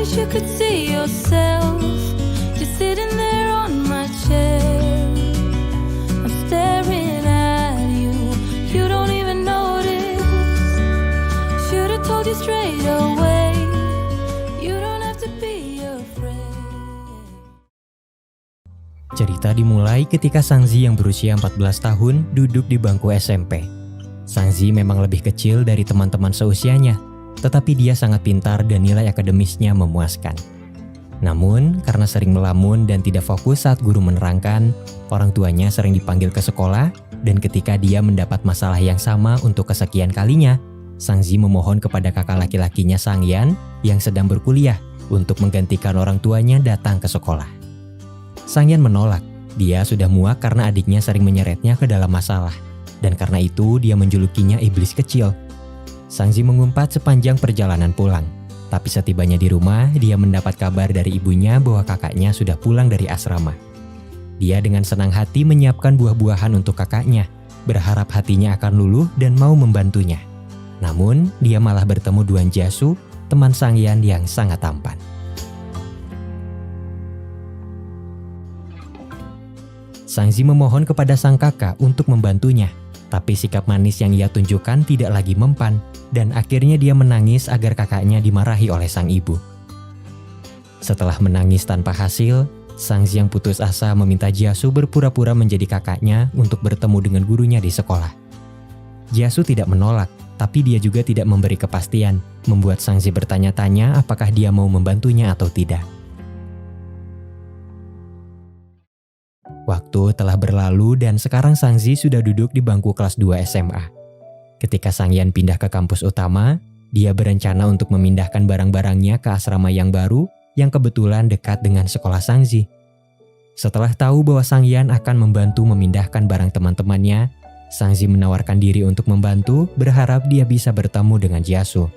wish you could see yourself. You're sitting there on my chair. I'm staring at you. You don't even notice. Should've told you straight away. You don't have to be afraid. Cerita dimulai ketika Sangzi yang berusia 14 tahun duduk di bangku SMP. Sangzi memang lebih kecil dari teman-teman seusianya, tetapi dia sangat pintar dan nilai akademisnya memuaskan. Namun, karena sering melamun dan tidak fokus saat guru menerangkan, orang tuanya sering dipanggil ke sekolah, dan ketika dia mendapat masalah yang sama untuk kesekian kalinya, Sangzi memohon kepada kakak laki-lakinya Sangyan yang sedang berkuliah untuk menggantikan orang tuanya datang ke sekolah. Sangyan menolak, dia sudah muak karena adiknya sering menyeretnya ke dalam masalah. Dan karena itu dia menjulukinya iblis kecil. Sangzi mengumpat sepanjang perjalanan pulang. Tapi setibanya di rumah, dia mendapat kabar dari ibunya bahwa kakaknya sudah pulang dari asrama. Dia dengan senang hati menyiapkan buah-buahan untuk kakaknya, berharap hatinya akan luluh dan mau membantunya. Namun, dia malah bertemu Duan Jasu, teman Sangyan yang sangat tampan. Sangzi memohon kepada sang kakak untuk membantunya. Tapi sikap manis yang ia tunjukkan tidak lagi mempan, dan akhirnya dia menangis agar kakaknya dimarahi oleh sang ibu. Setelah menangis tanpa hasil, Sangzi yang putus asa meminta Jasu berpura-pura menjadi kakaknya untuk bertemu dengan gurunya di sekolah. Jasu tidak menolak, tapi dia juga tidak memberi kepastian, membuat Sangzi bertanya-tanya apakah dia mau membantunya atau tidak. Waktu telah berlalu dan sekarang Sangzi sudah duduk di bangku kelas 2 SMA. Ketika Sangyan pindah ke kampus utama, dia berencana untuk memindahkan barang-barangnya ke asrama yang baru yang kebetulan dekat dengan sekolah Sangzi. Setelah tahu bahwa Sangyan akan membantu memindahkan barang teman-temannya, Sangzi menawarkan diri untuk membantu, berharap dia bisa bertemu dengan Jasu.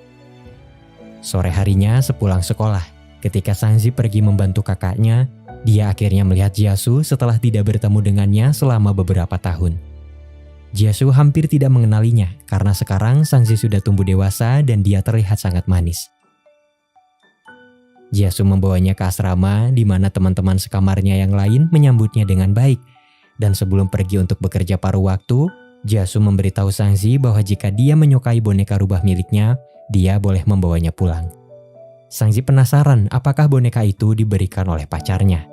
Sore harinya sepulang sekolah, ketika Sangzi pergi membantu kakaknya, dia akhirnya melihat Jasu setelah tidak bertemu dengannya selama beberapa tahun. Jasu hampir tidak mengenalinya karena sekarang Sangzi sudah tumbuh dewasa dan dia terlihat sangat manis. Jasu membawanya ke asrama di mana teman-teman sekamarnya yang lain menyambutnya dengan baik. Dan sebelum pergi untuk bekerja paruh waktu, Jasu memberitahu Sangzi bahwa jika dia menyukai boneka rubah miliknya, dia boleh membawanya pulang. Sangzi penasaran apakah boneka itu diberikan oleh pacarnya.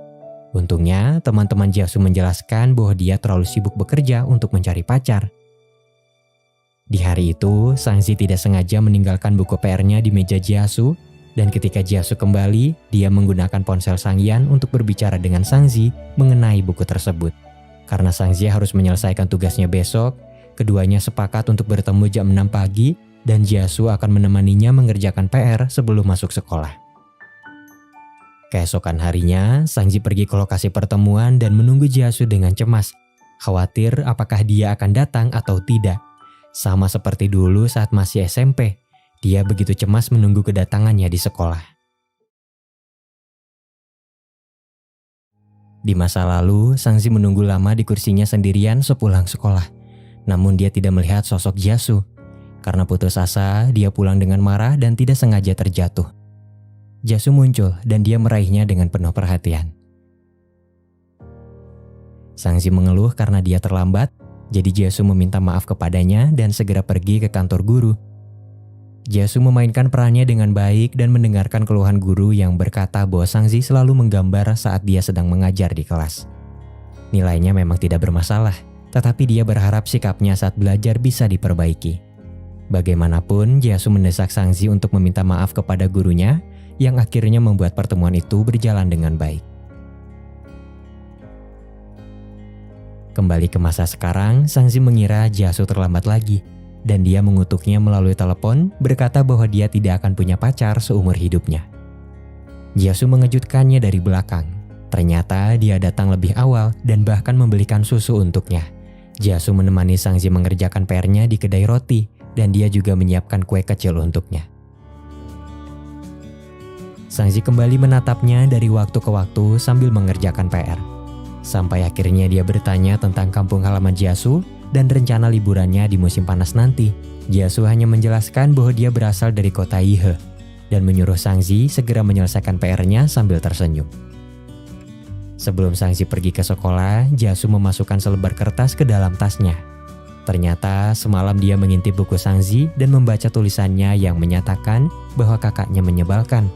Untungnya, teman-teman Jasu menjelaskan bahwa dia terlalu sibuk bekerja untuk mencari pacar. Di hari itu, Sangzi tidak sengaja meninggalkan buku PR-nya di meja Jasu, dan ketika Jasu kembali, dia menggunakan ponsel Sangyan untuk berbicara dengan Sangzi mengenai buku tersebut. Karena Sangzi harus menyelesaikan tugasnya besok, keduanya sepakat untuk bertemu jam 6 pagi, dan Jasu akan menemaninya mengerjakan PR sebelum masuk sekolah. Keesokan harinya, Sangzi pergi ke lokasi pertemuan dan menunggu Jasu dengan cemas, khawatir apakah dia akan datang atau tidak. Sama seperti dulu saat masih SMP, dia begitu cemas menunggu kedatangannya di sekolah. Di masa lalu, Sangzi menunggu lama di kursinya sendirian sepulang sekolah. Namun dia tidak melihat sosok Jasu. Karena putus asa, dia pulang dengan marah dan tidak sengaja terjatuh. Jasu muncul dan dia meraihnya dengan penuh perhatian. Sangzi mengeluh karena dia terlambat, jadi Jasu meminta maaf kepadanya dan segera pergi ke kantor guru. Jasu memainkan perannya dengan baik dan mendengarkan keluhan guru yang berkata bahwa Sangzi selalu menggambar saat dia sedang mengajar di kelas. Nilainya memang tidak bermasalah, tetapi dia berharap sikapnya saat belajar bisa diperbaiki. Bagaimanapun, Jasu mendesak Sangzi untuk meminta maaf kepada gurunya, yang akhirnya membuat pertemuan itu berjalan dengan baik. Kembali ke masa sekarang, Sangzi mengira Jasu terlambat lagi, dan dia mengutuknya melalui telepon berkata bahwa dia tidak akan punya pacar seumur hidupnya. Jasu mengejutkannya dari belakang. Ternyata dia datang lebih awal dan bahkan membelikan susu untuknya. Jasu menemani Sangzi mengerjakan PR-nya di kedai roti, dan dia juga menyiapkan kue kecil untuknya. Sangzi kembali menatapnya dari waktu ke waktu sambil mengerjakan PR. Sampai akhirnya dia bertanya tentang kampung halaman Jasu dan rencana liburannya di musim panas nanti. Jasu hanya menjelaskan bahwa dia berasal dari kota Ihe. dan menyuruh Sangzi segera menyelesaikan PR-nya sambil tersenyum. Sebelum Sangzi pergi ke sekolah, Jasu memasukkan selebar kertas ke dalam tasnya. Ternyata semalam dia mengintip buku Sangzi dan membaca tulisannya yang menyatakan bahwa kakaknya menyebalkan.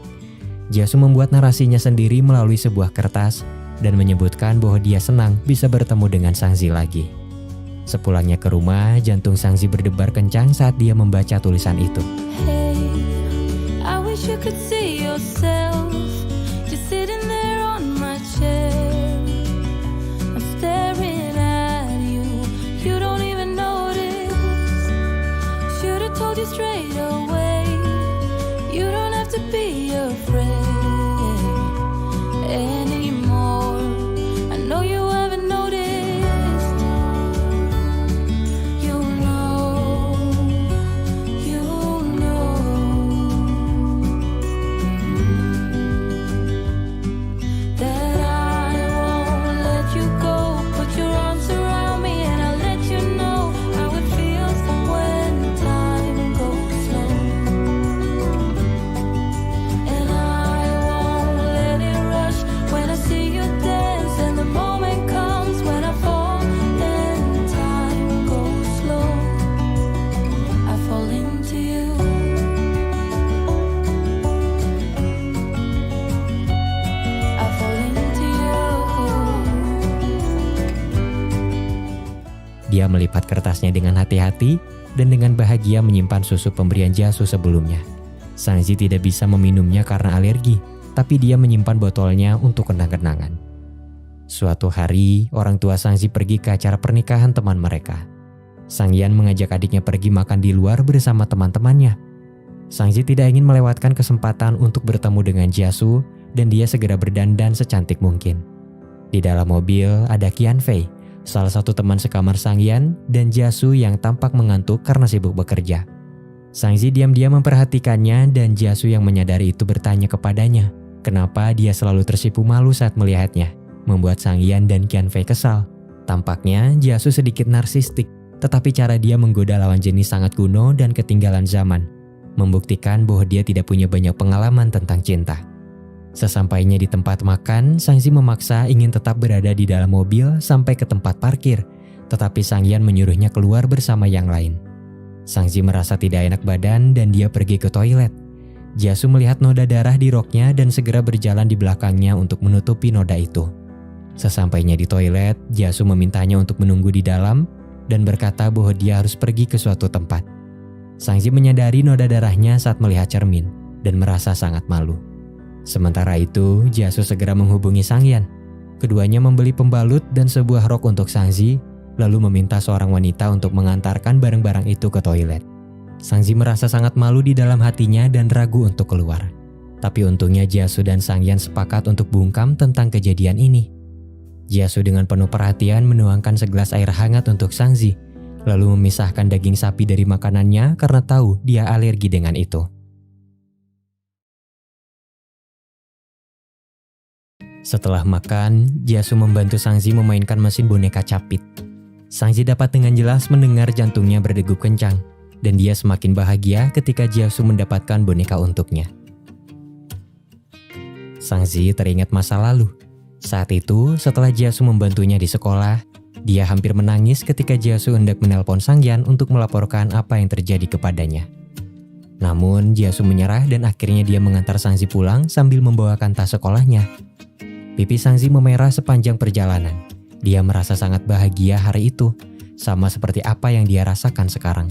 Jasu membuat narasinya sendiri melalui sebuah kertas dan menyebutkan bahwa dia senang bisa bertemu dengan Sangzi lagi. Sepulangnya ke rumah, jantung Sangzi berdebar kencang saat dia membaca tulisan itu. Hey, I wish you could see yourself just sitting there on my chair. I'm staring at you, you don't even notice. Should've told you straight away, you don't have to be afraid anymore. I know you haven't noticed. Dia melipat kertasnya dengan hati-hati dan dengan bahagia menyimpan susu pemberian Jasu sebelumnya. Sangzi tidak bisa meminumnya karena alergi, tapi dia menyimpan botolnya untuk kenang-kenangan. Suatu hari, orang tua Sangzi pergi ke acara pernikahan teman mereka. Sangyan mengajak adiknya pergi makan di luar bersama teman-temannya. Sangzi tidak ingin melewatkan kesempatan untuk bertemu dengan Jasu dan dia segera berdandan secantik mungkin. Di dalam mobil ada Qian Fei, salah satu teman sekamar Sangyan, dan Jasu yang tampak mengantuk karena sibuk bekerja. Sangzi diam-diam memperhatikannya dan Jasu yang menyadari itu bertanya kepadanya, kenapa dia selalu tersipu malu saat melihatnya, membuat Sangyan dan Qian Fei kesal. Tampaknya Jasu sedikit narsistik, tetapi cara dia menggoda lawan jenis sangat kuno dan ketinggalan zaman, membuktikan bahwa dia tidak punya banyak pengalaman tentang cinta. Sesampainya di tempat makan, Sangzi memaksa ingin tetap berada di dalam mobil sampai ke tempat parkir, tetapi Sangyan menyuruhnya keluar bersama yang lain. Sangzi merasa tidak enak badan dan dia pergi ke toilet. Jasu melihat noda darah di roknya dan segera berjalan di belakangnya untuk menutupi noda itu. Sesampainya di toilet, Jasu memintanya untuk menunggu di dalam dan berkata bahwa dia harus pergi ke suatu tempat. Sangzi menyadari noda darahnya saat melihat cermin dan merasa sangat malu. Sementara itu, Jasu segera menghubungi Sangyan. Keduanya membeli pembalut dan sebuah rok untuk Sangzi, lalu meminta seorang wanita untuk mengantarkan barang-barang itu ke toilet. Sangzi merasa sangat malu di dalam hatinya dan ragu untuk keluar. Tapi untungnya Jasu dan Sangyan sepakat untuk bungkam tentang kejadian ini. Jasu dengan penuh perhatian menuangkan segelas air hangat untuk Sangzi, lalu memisahkan daging sapi dari makanannya karena tahu dia alergi dengan itu. Setelah makan, Jasu membantu Sangzi memainkan mesin boneka capit. Sangzi dapat dengan jelas mendengar jantungnya berdegup kencang, dan dia semakin bahagia ketika Jasu mendapatkan boneka untuknya. Sangzi teringat masa lalu. Saat itu, setelah Jasu membantunya di sekolah, dia hampir menangis ketika Jasu hendak menelpon Sangyan untuk melaporkan apa yang terjadi kepadanya. Namun, Jasu menyerah dan akhirnya dia mengantar Sangzi pulang sambil membawakan tas sekolahnya. Pipi Sangzi memerah sepanjang perjalanan. Dia merasa sangat bahagia hari itu, sama seperti apa yang dia rasakan sekarang.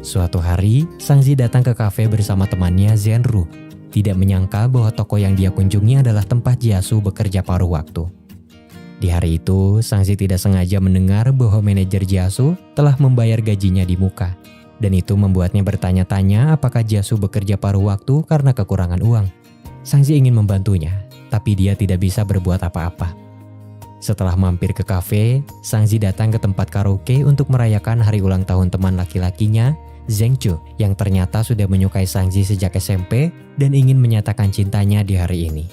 Suatu hari, Sangzi datang ke kafe bersama temannya Zhenru. Tidak menyangka bahwa toko yang dia kunjungi adalah tempat Jasu bekerja paruh waktu. Di hari itu, Sangzi tidak sengaja mendengar bahwa manajer Jasu telah membayar gajinya di muka. Dan itu membuatnya bertanya-tanya apakah Jasu bekerja paruh waktu karena kekurangan uang. Sangzi ingin membantunya, tapi dia tidak bisa berbuat apa-apa. Setelah mampir ke kafe, Sangzi datang ke tempat karaoke untuk merayakan hari ulang tahun teman laki-lakinya, Zheng Chu, yang ternyata sudah menyukai Sangzi sejak SMP dan ingin menyatakan cintanya di hari ini.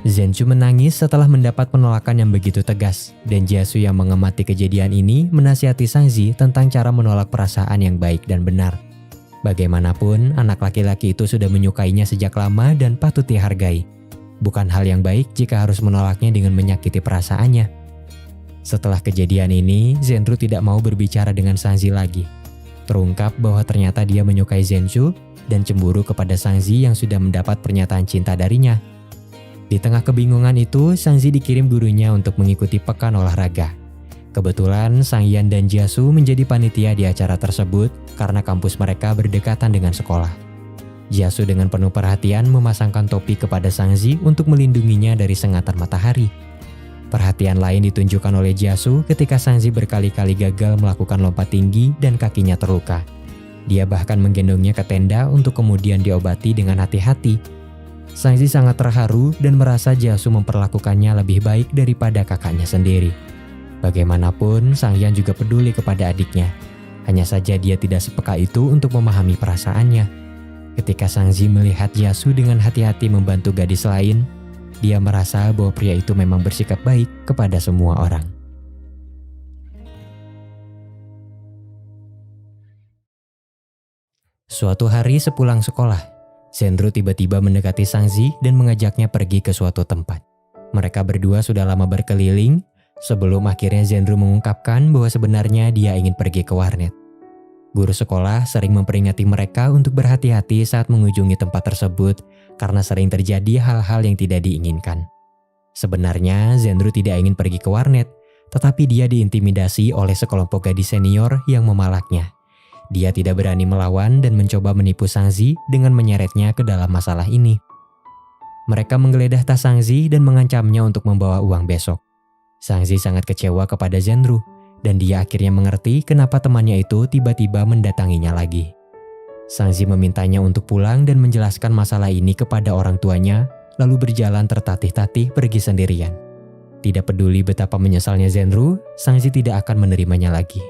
Zheng Chu menangis setelah mendapat penolakan yang begitu tegas, dan Jasu yang mengamati kejadian ini menasihati Sangzi tentang cara menolak perasaan yang baik dan benar, Bagaimanapun, anak laki-laki itu sudah menyukainya sejak lama dan patut dihargai. Bukan hal yang baik jika harus menolaknya dengan menyakiti perasaannya. Setelah kejadian ini, Zhenru tidak mau berbicara dengan Sangzi lagi. Terungkap bahwa ternyata dia menyukai Zhenshu dan cemburu kepada Sangzi yang sudah mendapat pernyataan cinta darinya. Di tengah kebingungan itu, Sangzi dikirim gurunya untuk mengikuti pekan olahraga. Kebetulan Sangyan dan Jiasu menjadi panitia di acara tersebut karena kampus mereka berdekatan dengan sekolah. Jiasu dengan penuh perhatian memasangkan topi kepada Sangzi untuk melindunginya dari sengatan matahari. Perhatian lain ditunjukkan oleh Jiasu ketika Sangzi berkali-kali gagal melakukan lompat tinggi dan kakinya terluka. Dia bahkan menggendongnya ke tenda untuk kemudian diobati dengan hati-hati. Sangzi sangat terharu dan merasa Jiasu memperlakukannya lebih baik daripada kakaknya sendiri. Bagaimanapun, Sangyan juga peduli kepada adiknya. Hanya saja dia tidak sepeka itu untuk memahami perasaannya. Ketika Sangzi melihat Jiasu dengan hati-hati membantu gadis lain, dia merasa bahwa pria itu memang bersikap baik kepada semua orang. Suatu hari sepulang sekolah, Zhenru tiba-tiba mendekati Sangzi dan mengajaknya pergi ke suatu tempat. Mereka berdua sudah lama berkeliling, sebelum akhirnya Zhenru mengungkapkan bahwa sebenarnya dia ingin pergi ke warnet. Guru sekolah sering memperingati mereka untuk berhati-hati saat mengunjungi tempat tersebut karena sering terjadi hal-hal yang tidak diinginkan. Sebenarnya Zhenru tidak ingin pergi ke warnet, tetapi dia diintimidasi oleh sekelompok gadis senior yang memalaknya. Dia tidak berani melawan dan mencoba menipu Sangzi dengan menyeretnya ke dalam masalah ini. Mereka menggeledah tas Sangzi dan mengancamnya untuk membawa uang besok. Sangzi sangat kecewa kepada Zhenru, dan dia akhirnya mengerti kenapa temannya itu tiba-tiba mendatanginya lagi. Sangzi memintanya untuk pulang dan menjelaskan masalah ini kepada orang tuanya, lalu berjalan tertatih-tatih pergi sendirian. Tidak peduli betapa menyesalnya Zhenru, Sangzi tidak akan menerimanya lagi.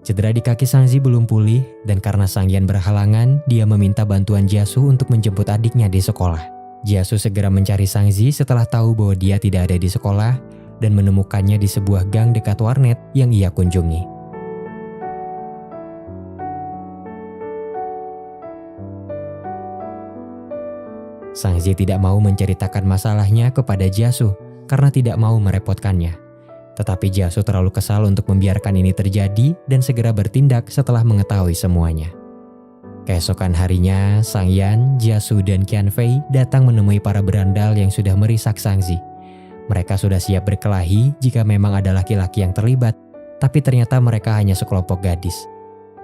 Cedera di kaki Sangzi belum pulih, dan karena Sangyan berhalangan, dia meminta bantuan Jiasu untuk menjemput adiknya di sekolah. Jiasu segera mencari Sangzi setelah tahu bahwa dia tidak ada di sekolah, dan menemukannya di sebuah gang dekat warnet yang ia kunjungi. Sangzi tidak mau menceritakan masalahnya kepada Jiasu karena tidak mau merepotkannya. Tetapi Jiasu terlalu kesal untuk membiarkan ini terjadi dan segera bertindak setelah mengetahui semuanya. Keesokan harinya, Sangyan, Jiasu, dan Qianfei datang menemui para berandal yang sudah merisak Sangzi. Mereka sudah siap berkelahi jika memang ada laki-laki yang terlibat, tapi ternyata mereka hanya sekelompok gadis.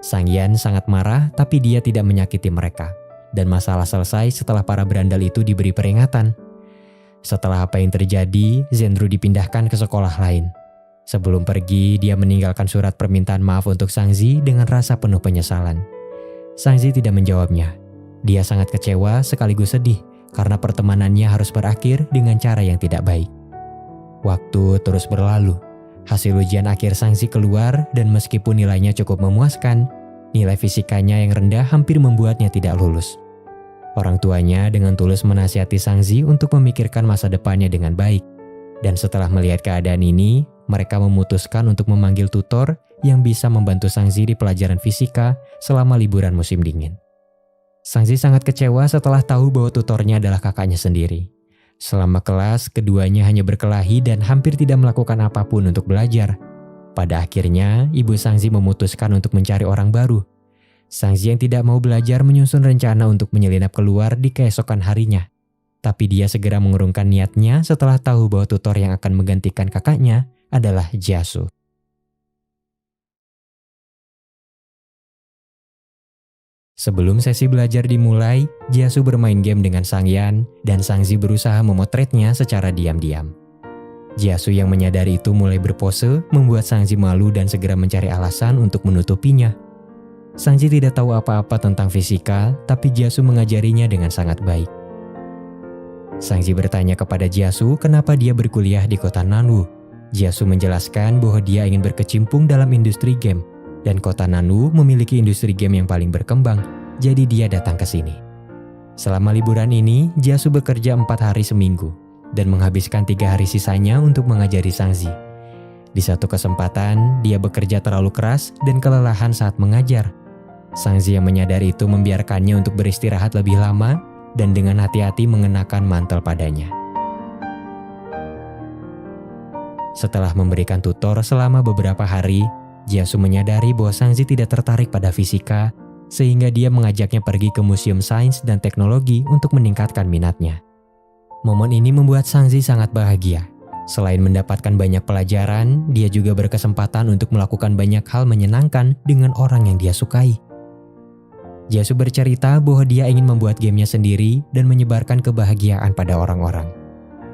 Sangyan sangat marah, tapi dia tidak menyakiti mereka. Dan masalah selesai setelah para berandal itu diberi peringatan. Setelah apa yang terjadi, Zhenru dipindahkan ke sekolah lain. Sebelum pergi, dia meninggalkan surat permintaan maaf untuk Sangzi dengan rasa penuh penyesalan. Sangzi tidak menjawabnya. Dia sangat kecewa sekaligus sedih karena pertemanannya harus berakhir dengan cara yang tidak baik. Waktu terus berlalu. Hasil ujian akhir Sangzi keluar dan meskipun nilainya cukup memuaskan, nilai fisikanya yang rendah hampir membuatnya tidak lulus. Orang tuanya dengan tulus menasihati Sangzi untuk memikirkan masa depannya dengan baik. Dan setelah melihat keadaan ini, mereka memutuskan untuk memanggil tutor yang bisa membantu Sangzi di pelajaran fisika selama liburan musim dingin. Sangzi sangat kecewa setelah tahu bahwa tutornya adalah kakaknya sendiri. Selama kelas, keduanya hanya berkelahi dan hampir tidak melakukan apapun untuk belajar. Pada akhirnya, ibu Sangzi memutuskan untuk mencari orang baru. Sangzi yang tidak mau belajar menyusun rencana untuk menyelinap keluar di keesokan harinya. Tapi dia segera mengurungkan niatnya setelah tahu bahwa tutor yang akan menggantikan kakaknya adalah Jiasu. Sebelum sesi belajar dimulai, Jiasu bermain game dengan Sangyan dan Sangzi berusaha memotretnya secara diam-diam. Jiasu yang menyadari itu mulai berpose, membuat Sangzi malu dan segera mencari alasan untuk menutupinya. Sangzi tidak tahu apa-apa tentang fisika, tapi Jiasu mengajarinya dengan sangat baik. Sangzi bertanya kepada Jiasu kenapa dia berkuliah di kota Nanwu. Jiasu menjelaskan bahwa dia ingin berkecimpung dalam industri game, dan kota Nanwu memiliki industri game yang paling berkembang, jadi dia datang ke sini. Selama liburan ini, Jiasu bekerja 4 hari seminggu, dan menghabiskan 3 hari sisanya untuk mengajari Sangzi. Di satu kesempatan, dia bekerja terlalu keras dan kelelahan saat mengajar. Sangzi yang menyadari itu membiarkannya untuk beristirahat lebih lama dan dengan hati-hati mengenakan mantel padanya. Setelah memberikan tutor selama beberapa hari, Jiasu menyadari bahwa Sangzi tidak tertarik pada fisika, sehingga dia mengajaknya pergi ke Museum Sains dan Teknologi untuk meningkatkan minatnya. Momen ini membuat Sangzi sangat bahagia. Selain mendapatkan banyak pelajaran, dia juga berkesempatan untuk melakukan banyak hal menyenangkan dengan orang yang dia sukai. Jiasu bercerita bahwa dia ingin membuat gamenya sendiri dan menyebarkan kebahagiaan pada orang-orang.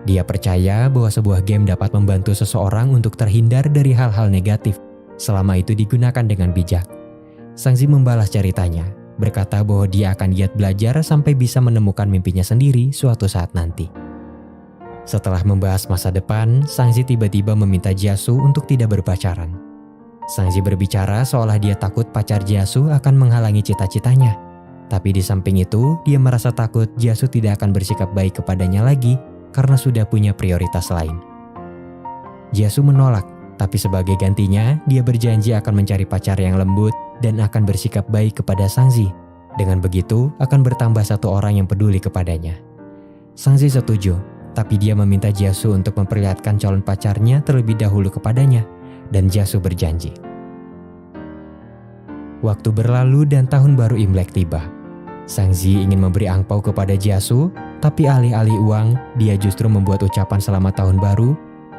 Dia percaya bahwa sebuah game dapat membantu seseorang untuk terhindar dari hal-hal negatif selama itu digunakan dengan bijak. Sangzi membalas ceritanya, berkata bahwa dia akan giat belajar sampai bisa menemukan mimpinya sendiri suatu saat nanti. Setelah membahas masa depan, Sangzi tiba-tiba meminta Jiasu untuk tidak berpacaran. Sangzi berbicara seolah dia takut pacar Jiasu akan menghalangi cita-citanya. Tapi di samping itu, dia merasa takut Jiasu tidak akan bersikap baik kepadanya lagi karena sudah punya prioritas lain. Jiasu menolak, tapi sebagai gantinya, dia berjanji akan mencari pacar yang lembut dan akan bersikap baik kepada Sangzi. Dengan begitu, akan bertambah satu orang yang peduli kepadanya. Sangzi setuju, tapi dia meminta Jiasu untuk memperlihatkan calon pacarnya terlebih dahulu kepadanya, dan Jiasu berjanji. Waktu berlalu dan tahun baru Imlek tiba. Sangzi ingin memberi angpau kepada Jiasu, tapi alih-alih uang, dia justru membuat ucapan selamat tahun baru,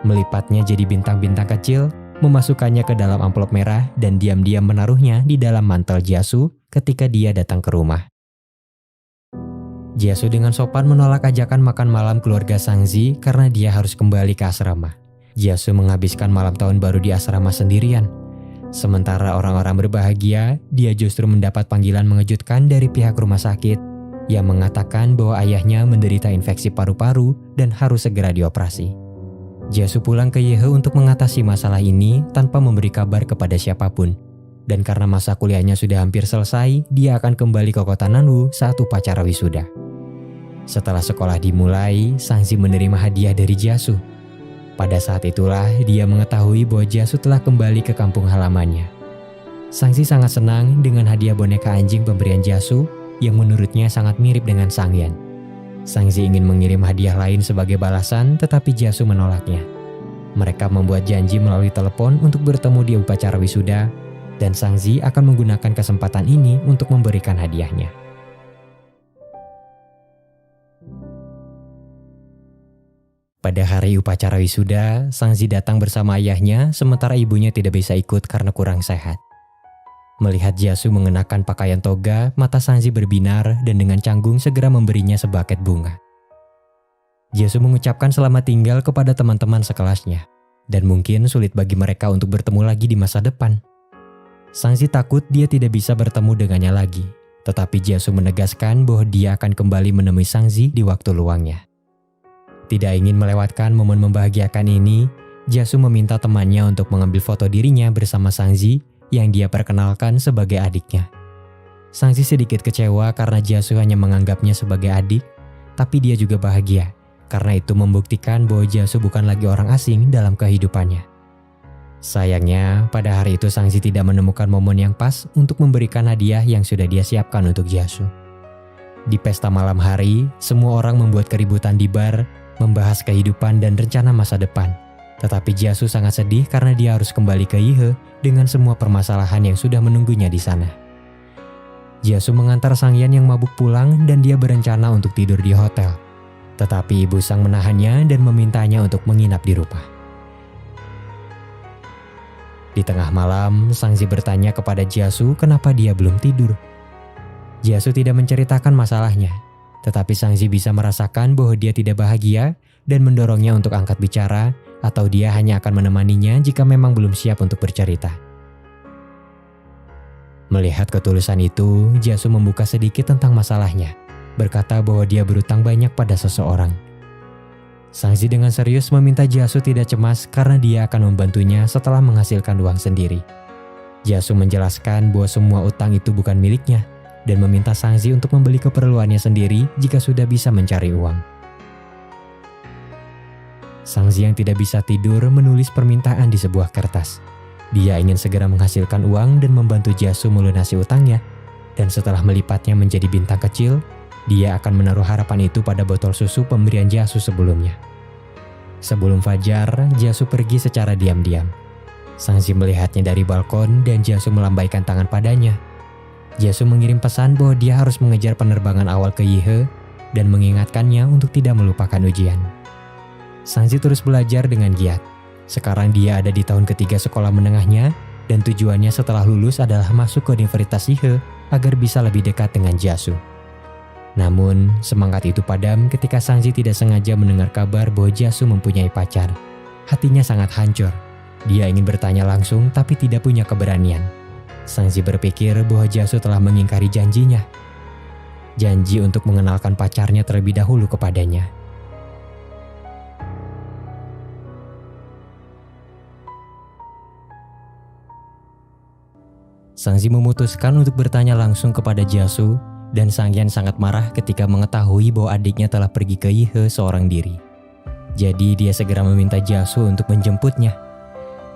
melipatnya jadi bintang-bintang kecil, memasukkannya ke dalam amplop merah dan diam-diam menaruhnya di dalam mantel Jiasu ketika dia datang ke rumah. Jiasu dengan sopan menolak ajakan makan malam keluarga Sangzi karena dia harus kembali ke asrama. Jiasu menghabiskan malam tahun baru di asrama sendirian. Sementara orang-orang berbahagia, dia justru mendapat panggilan mengejutkan dari pihak rumah sakit yang mengatakan bahwa ayahnya menderita infeksi paru-paru dan harus segera dioperasi. Jiasu pulang ke Yehe untuk mengatasi masalah ini tanpa memberi kabar kepada siapapun. Dan karena masa kuliahnya sudah hampir selesai, dia akan kembali ke kota Nanwu saat upacara wisuda. Setelah sekolah dimulai, Sangzi menerima hadiah dari Jiasu. Pada saat itulah dia mengetahui bahwa Jiasu telah kembali ke kampung halamannya. Sangzi sangat senang dengan hadiah boneka anjing pemberian Jiasu yang menurutnya sangat mirip dengan Sangyan. Sangzi ingin mengirim hadiah lain sebagai balasan, tetapi Jiasu menolaknya. Mereka membuat janji melalui telepon untuk bertemu di upacara wisuda, dan Sangzi akan menggunakan kesempatan ini untuk memberikan hadiahnya. Pada hari upacara wisuda, Sangzi datang bersama ayahnya sementara ibunya tidak bisa ikut karena kurang sehat. Melihat Jiasu mengenakan pakaian toga, mata Sangzi berbinar dan dengan canggung segera memberinya sebaket bunga. Jiasu mengucapkan selamat tinggal kepada teman-teman sekelasnya, dan mungkin sulit bagi mereka untuk bertemu lagi di masa depan. Sangzi takut dia tidak bisa bertemu dengannya lagi, tetapi Jiasu menegaskan bahwa dia akan kembali menemui Sangzi di waktu luangnya. Tidak ingin melewatkan momen membahagiakan ini, Jiasu meminta temannya untuk mengambil foto dirinya bersama Sangzi yang dia perkenalkan sebagai adiknya. Sangzi sedikit kecewa karena Jiasu hanya menganggapnya sebagai adik, tapi dia juga bahagia karena itu membuktikan bahwa Jiasu bukan lagi orang asing dalam kehidupannya. Sayangnya, pada hari itu Sangzi tidak menemukan momen yang pas untuk memberikan hadiah yang sudah dia siapkan untuk Jiasu. Di pesta malam hari, semua orang membuat keributan di bar, membahas kehidupan dan rencana masa depan. Tetapi Jiasu sangat sedih karena dia harus kembali ke Yehe dengan semua permasalahan yang sudah menunggunya di sana. Jiasu mengantar Sangyan yang mabuk pulang dan dia berencana untuk tidur di hotel. Tetapi ibu Sang menahannya dan memintanya untuk menginap di rumah. Di tengah malam, Sangzi bertanya kepada Jiasu kenapa dia belum tidur. Jiasu tidak menceritakan masalahnya, tetapi Sangzi bisa merasakan bahwa dia tidak bahagia dan mendorongnya untuk angkat bicara atau dia hanya akan menemaninya jika memang belum siap untuk bercerita. Melihat ketulusan itu, Jiasu membuka sedikit tentang masalahnya, berkata bahwa dia berutang banyak pada seseorang. Sangzi dengan serius meminta Jiasu tidak cemas karena dia akan membantunya setelah menghasilkan uang sendiri. Jiasu menjelaskan bahwa semua utang itu bukan miliknya, dan meminta Sangzi untuk membeli keperluannya sendiri jika sudah bisa mencari uang. Sangzi yang tidak bisa tidur menulis permintaan di sebuah kertas. Dia ingin segera menghasilkan uang dan membantu Jiasu melunasi utangnya, dan setelah melipatnya menjadi bintang kecil, dia akan menaruh harapan itu pada botol susu pemberian Jasu sebelumnya. Sebelum fajar, Jasu pergi secara diam-diam. Sangzi melihatnya dari balkon dan Jasu melambaikan tangan padanya. Jasu mengirim pesan bahwa dia harus mengejar penerbangan awal ke Yihe dan mengingatkannya untuk tidak melupakan ujian. Sangzi terus belajar dengan giat. Sekarang dia ada di tahun ketiga sekolah menengahnya dan tujuannya setelah lulus adalah masuk ke Universitas Yihe agar bisa lebih dekat dengan Jasu. Namun, semangat itu padam ketika Sangzi tidak sengaja mendengar kabar bahwa Jasu mempunyai pacar. Hatinya sangat hancur. Dia ingin bertanya langsung tapi tidak punya keberanian. Sangzi berpikir bahwa Jasu telah mengingkari janjinya. Janji untuk mengenalkan pacarnya terlebih dahulu kepadanya. Sangzi memutuskan untuk bertanya langsung kepada Jasu dan Sangyan sangat marah ketika mengetahui bahwa adiknya telah pergi ke Yihe seorang diri. Jadi dia segera meminta Jasu untuk menjemputnya.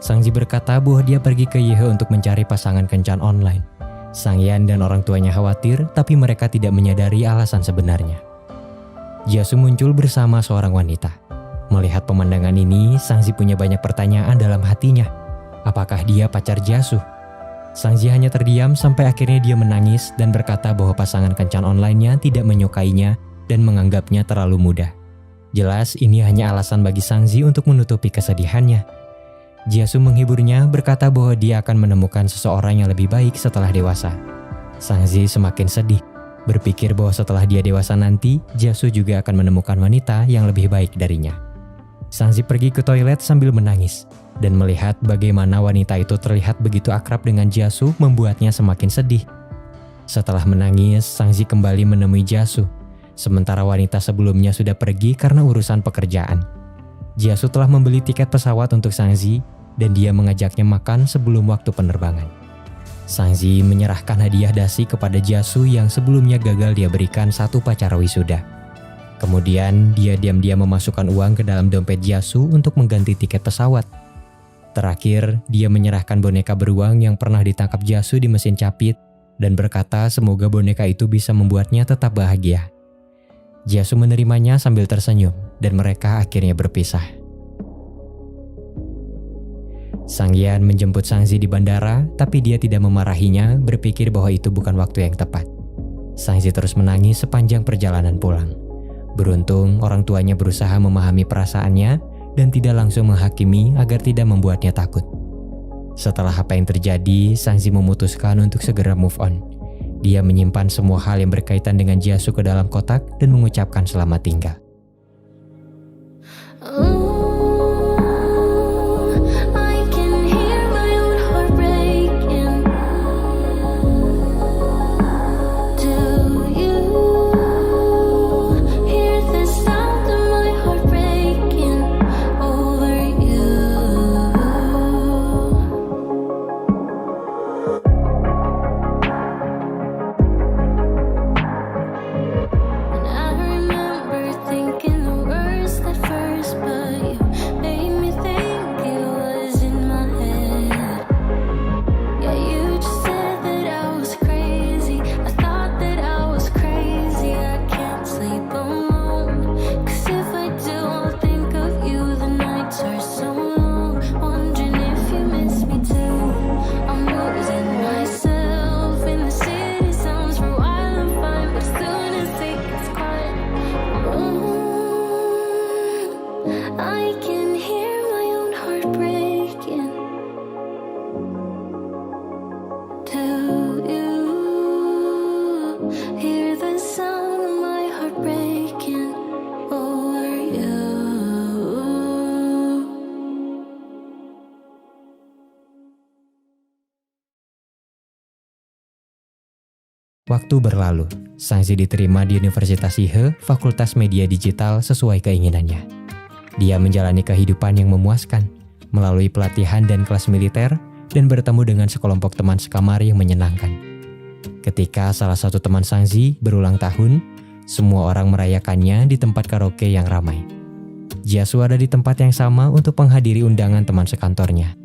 Sangzi berkata bahwa dia pergi ke Yihe untuk mencari pasangan kencan online. Sangyan dan orang tuanya khawatir, tapi mereka tidak menyadari alasan sebenarnya. Jasu muncul bersama seorang wanita. Melihat pemandangan ini, Sangzi punya banyak pertanyaan dalam hatinya. Apakah dia pacar Jasu? Sangzi hanya terdiam sampai akhirnya dia menangis dan berkata bahwa pasangan kencan online-nya tidak menyukainya dan menganggapnya terlalu muda. Jelas ini hanya alasan bagi Sangzi untuk menutupi kesedihannya. Jasu menghiburnya berkata bahwa dia akan menemukan seseorang yang lebih baik setelah dewasa. Sangzi semakin sedih, berpikir bahwa setelah dia dewasa nanti, Jasu juga akan menemukan wanita yang lebih baik darinya. Sangzi pergi ke toilet sambil menangis. Dan melihat bagaimana wanita itu terlihat begitu akrab dengan Jasu membuatnya semakin sedih. Setelah menangis, Sangzi kembali menemui Jasu. Sementara wanita sebelumnya sudah pergi karena urusan pekerjaan. Jasu telah membeli tiket pesawat untuk Sangzi dan dia mengajaknya makan sebelum waktu penerbangan. Sangzi menyerahkan hadiah dasi kepada Jasu yang sebelumnya gagal dia berikan satu pacar wisuda. Kemudian dia diam-diam memasukkan uang ke dalam dompet Jasu untuk mengganti tiket pesawat. Terakhir, dia menyerahkan boneka beruang yang pernah ditangkap Jasu di mesin capit dan berkata semoga boneka itu bisa membuatnya tetap bahagia. Jasu menerimanya sambil tersenyum dan mereka akhirnya berpisah. Sangyan menjemput Sangzi di bandara, tapi dia tidak memarahinya, berpikir bahwa itu bukan waktu yang tepat. Sangzi terus menangis sepanjang perjalanan pulang. Beruntung orang tuanya berusaha memahami perasaannya dan tidak langsung menghakimi agar tidak membuatnya takut. Setelah apa yang terjadi, Sangzi memutuskan untuk segera move on. Dia menyimpan semua hal yang berkaitan dengan Jasu ke dalam kotak dan mengucapkan selamat tinggal. Waktu berlalu, Sangzi diterima di Universitas Yihe, Fakultas Media Digital sesuai keinginannya. Dia menjalani kehidupan yang memuaskan, melalui pelatihan dan kelas militer, dan bertemu dengan sekelompok teman sekamar yang menyenangkan. Ketika salah satu teman Sangzi berulang tahun, semua orang merayakannya di tempat karaoke yang ramai. Jasu ada di tempat yang sama untuk menghadiri undangan teman sekantornya.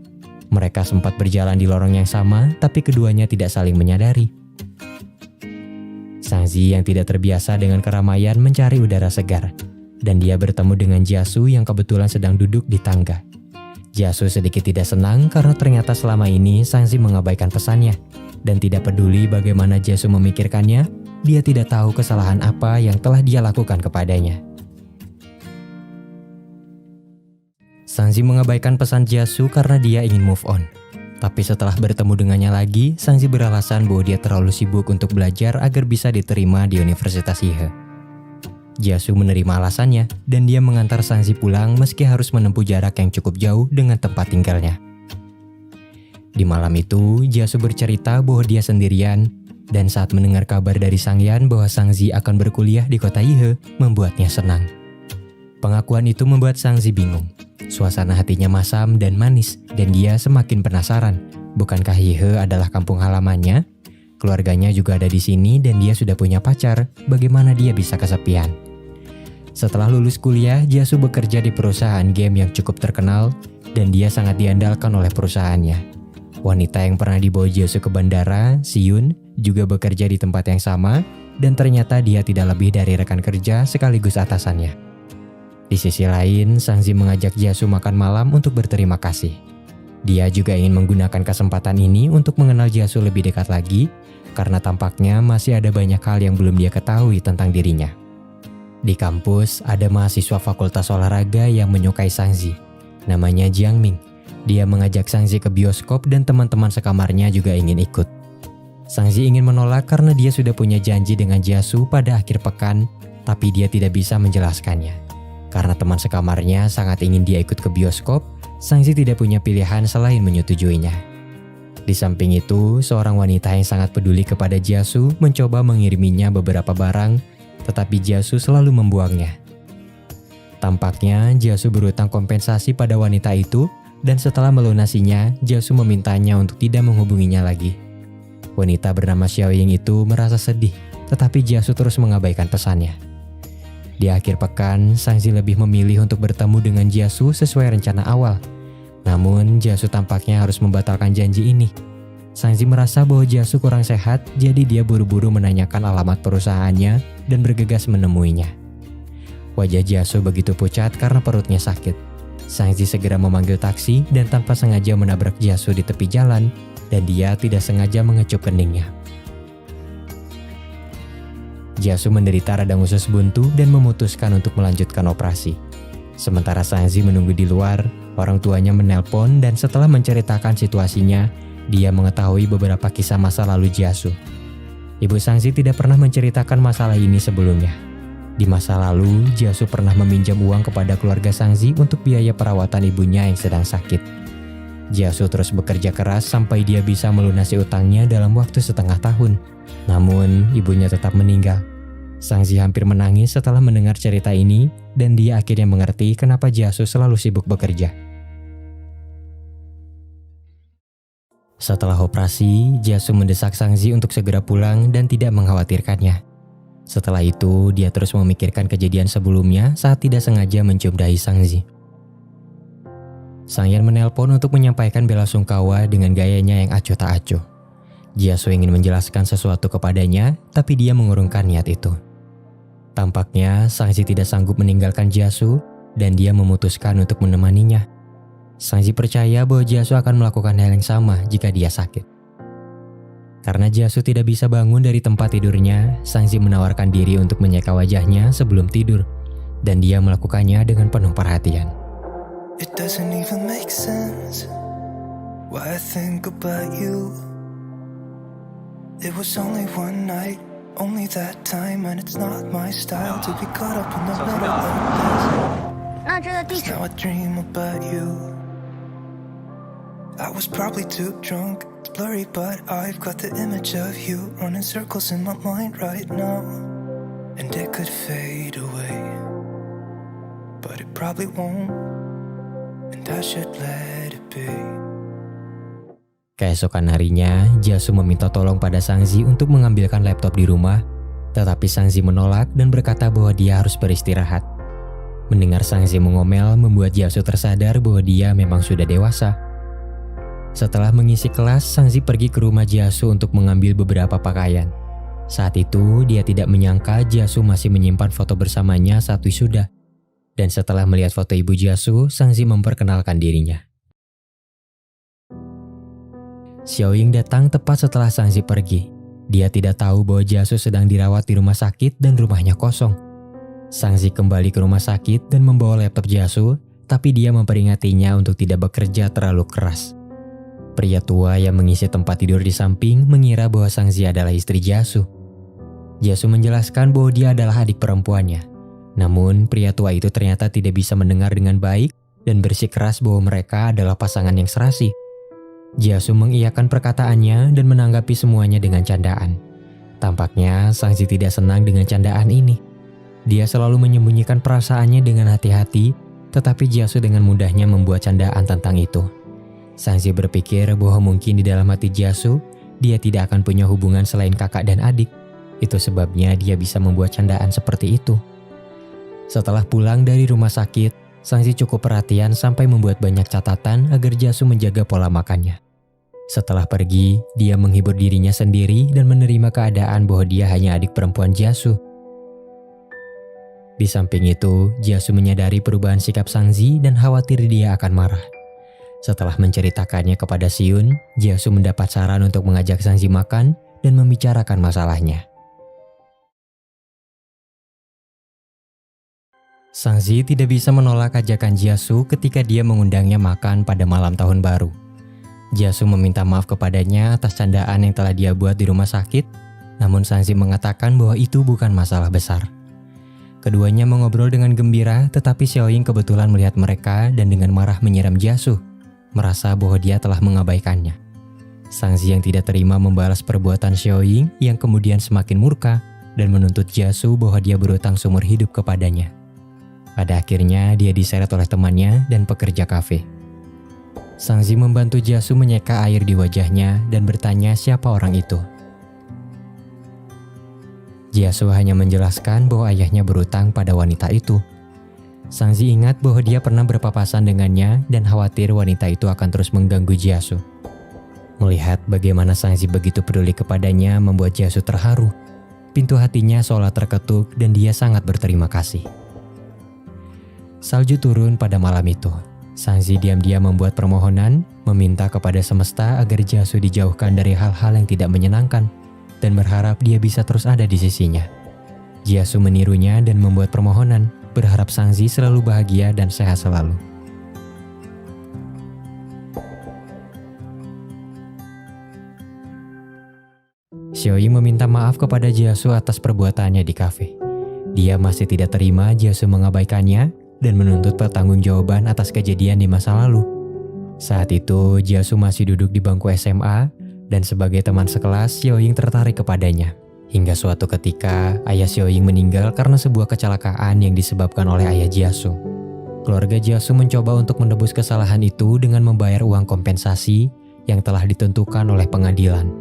Mereka sempat berjalan di lorong yang sama, tapi keduanya tidak saling menyadari. Sangzi yang tidak terbiasa dengan keramaian mencari udara segar, dan dia bertemu dengan Jasu yang kebetulan sedang duduk di tangga. Jasu sedikit tidak senang karena ternyata selama ini Sangzi mengabaikan pesannya, dan tidak peduli bagaimana Jasu memikirkannya, dia tidak tahu kesalahan apa yang telah dia lakukan kepadanya. Sangzi mengabaikan pesan Jasu karena dia ingin move on. Tapi setelah bertemu dengannya lagi, Sangzi beralasan bahwa dia terlalu sibuk untuk belajar agar bisa diterima di Universitas Ihe. Jasu menerima alasannya dan dia mengantar Sangzi pulang meski harus menempuh jarak yang cukup jauh dengan tempat tinggalnya. Di malam itu, Jasu bercerita bahwa dia sendirian dan saat mendengar kabar dari Sangyan bahwa Sangzi akan berkuliah di kota Ihe, membuatnya senang. Pengakuan itu membuat Sangzi bingung. Suasana hatinya masam dan manis dan dia semakin penasaran. Bukankah Ihe adalah kampung halamannya? Keluarganya juga ada di sini dan dia sudah punya pacar. Bagaimana dia bisa kesepian? Setelah lulus kuliah, Jasu bekerja di perusahaan game yang cukup terkenal dan dia sangat diandalkan oleh perusahaannya. Wanita yang pernah dibawa Jasu ke bandara, Siyun, juga bekerja di tempat yang sama dan ternyata dia tidak lebih dari rekan kerja sekaligus atasannya. Di sisi lain, Sangzi mengajak Jasu makan malam untuk berterima kasih. Dia juga ingin menggunakan kesempatan ini untuk mengenal Jasu lebih dekat lagi, karena tampaknya masih ada banyak hal yang belum dia ketahui tentang dirinya. Di kampus, ada mahasiswa fakultas olahraga yang menyukai Sangzi. Namanya Jiang Ming. Dia mengajak Sangzi ke bioskop dan teman-teman sekamarnya juga ingin ikut. Sangzi ingin menolak karena dia sudah punya janji dengan Jasu pada akhir pekan, tapi dia tidak bisa menjelaskannya. Karena teman sekamarnya sangat ingin dia ikut ke bioskop, Sangzi tidak punya pilihan selain menyetujuinya. Di samping itu, seorang wanita yang sangat peduli kepada Jasu mencoba mengiriminya beberapa barang, tetapi Jasu selalu membuangnya. Tampaknya Jasu berutang kompensasi pada wanita itu, dan setelah melunasinya, Jasu memintanya untuk tidak menghubunginya lagi. Wanita bernama Xiaoying itu merasa sedih, tetapi Jasu terus mengabaikan pesannya. Di akhir pekan, Sangzi lebih memilih untuk bertemu dengan Jasu sesuai rencana awal. Namun, Jasu tampaknya harus membatalkan janji ini. Sangzi merasa bahwa Jasu kurang sehat, jadi dia buru-buru menanyakan alamat perusahaannya dan bergegas menemuinya. Wajah Jasu begitu pucat karena perutnya sakit. Sangzi segera memanggil taksi dan tanpa sengaja menabrak Jasu di tepi jalan, dan dia tidak sengaja mengecup keningnya. Jasu menderita radang usus buntu dan memutuskan untuk melanjutkan operasi. Sementara Sangzi menunggu di luar, orang tuanya menelpon dan setelah menceritakan situasinya, dia mengetahui beberapa kisah masa lalu Jasu. Ibu Sangzi tidak pernah menceritakan masalah ini sebelumnya. Di masa lalu, Jasu pernah meminjam uang kepada keluarga Sangzi untuk biaya perawatan ibunya yang sedang sakit. Jasu terus bekerja keras sampai dia bisa melunasi utangnya dalam waktu setengah tahun. Namun, ibunya tetap meninggal. Sangzi hampir menangis setelah mendengar cerita ini dan dia akhirnya mengerti kenapa Jasu selalu sibuk bekerja. Setelah operasi, Jasu mendesak Sangzi untuk segera pulang dan tidak mengkhawatirkannya. Setelah itu, dia terus memikirkan kejadian sebelumnya saat tidak sengaja mencium dahi Sangzi. Sangyan menelpon untuk menyampaikan bela sungkawa dengan gayanya yang acuh tak acuh. Jasu ingin menjelaskan sesuatu kepadanya, tapi dia mengurungkan niat itu. Tampaknya Sangzi tidak sanggup meninggalkan Jasu dan dia memutuskan untuk menemaninya. Sangzi percaya bahwa Jasu akan melakukan hal yang sama jika dia sakit. Karena Jasu tidak bisa bangun dari tempat tidurnya, Sangzi menawarkan diri untuk menyeka wajahnya sebelum tidur dan dia melakukannya dengan penuh perhatian. It doesn't even make sense why I think about you. It was only one night, only that time, and it's not my style to be caught up in the middle of this. 那这个地址 Now I dream about you. I was probably too drunk, it's blurry, but I've got the image of you running circles in my mind right now. And it could fade away, but it probably won't, and I should let it be. Keesokan harinya, Jasu meminta tolong pada Sangzi untuk mengambilkan laptop di rumah, tetapi Sangzi menolak dan berkata bahwa dia harus beristirahat. Mendengar Sangzi mengomel membuat Jasu tersadar bahwa dia memang sudah dewasa. Setelah mengisi kelas, Sangzi pergi ke rumah Jasu untuk mengambil beberapa pakaian. Saat itu dia tidak menyangka Jasu masih menyimpan foto bersamanya saat wisuda. Dan setelah melihat foto ibu Jasu, Sangzi memperkenalkan dirinya. Xiaoying datang tepat setelah Sangzi pergi. Dia tidak tahu bahwa Jasu sedang dirawat di rumah sakit dan rumahnya kosong. Sangzi kembali ke rumah sakit dan membawa laptop Jasu, tapi dia memperingatinya untuk tidak bekerja terlalu keras. Pria tua yang mengisi tempat tidur di samping mengira bahwa Sangzi adalah istri Jasu. Jasu menjelaskan bahwa dia adalah adik perempuannya. Namun pria tua itu ternyata tidak bisa mendengar dengan baik dan bersikeras bahwa mereka adalah pasangan yang serasi. Jasu mengiyakan perkataannya dan menanggapi semuanya dengan candaan. Tampaknya Sangzi tidak senang dengan candaan ini. Dia selalu menyembunyikan perasaannya dengan hati-hati, tetapi Jasu dengan mudahnya membuat candaan tentang itu. Sangzi berpikir bahwa mungkin di dalam hati Jasu, dia tidak akan punya hubungan selain kakak dan adik. Itu sebabnya dia bisa membuat candaan seperti itu. Setelah pulang dari rumah sakit, Sangzi cukup perhatian sampai membuat banyak catatan agar Jasu menjaga pola makannya. Setelah pergi, dia menghibur dirinya sendiri dan menerima keadaan bahwa dia hanya adik perempuan Jasu. Di samping itu, Jasu menyadari perubahan sikap Sangzi dan khawatir dia akan marah. Setelah menceritakannya kepada Siun, Jasu mendapat saran untuk mengajak Sangzi makan dan membicarakan masalahnya. Sangzi tidak bisa menolak ajakan Jasu ketika dia mengundangnya makan pada malam tahun baru. Jasu meminta maaf kepadanya atas candaan yang telah dia buat di rumah sakit, namun Sangzi mengatakan bahwa itu bukan masalah besar. Keduanya mengobrol dengan gembira, tetapi Xiaoying kebetulan melihat mereka dan dengan marah menyiram Jasu, merasa bahwa dia telah mengabaikannya. Sangzi yang tidak terima membalas perbuatan Xiaoying yang kemudian semakin murka dan menuntut Jasu bahwa dia berutang seumur hidup kepadanya. Pada akhirnya dia diseret oleh temannya dan pekerja kafe. Sangzi membantu Jasu menyeka air di wajahnya dan bertanya siapa orang itu. Jasu hanya menjelaskan bahwa ayahnya berutang pada wanita itu. Sangzi ingat bahwa dia pernah berpapasan dengannya dan khawatir wanita itu akan terus mengganggu Jasu. Melihat bagaimana Sangzi begitu peduli kepadanya membuat Jasu terharu. Pintu hatinya seolah terketuk dan dia sangat berterima kasih. Salju turun pada malam itu. Sangzi diam-diam membuat permohonan, meminta kepada semesta agar Jasu dijauhkan dari hal-hal yang tidak menyenangkan, dan berharap dia bisa terus ada di sisinya. Jasu menirunya dan membuat permohonan, berharap Sangzi selalu bahagia dan sehat selalu. Xiaoying meminta maaf kepada Jasu atas perbuatannya di kafe. Dia masih tidak terima Jasu mengabaikannya, dan menuntut pertanggungjawaban atas kejadian di masa lalu. Saat itu, Jasu masih duduk di bangku SMA, dan sebagai teman sekelas, Xiaoying tertarik kepadanya. Hingga suatu ketika, ayah Xiaoying meninggal karena sebuah kecelakaan yang disebabkan oleh ayah Jasu. Keluarga Jasu mencoba untuk menebus kesalahan itu dengan membayar uang kompensasi yang telah ditentukan oleh pengadilan.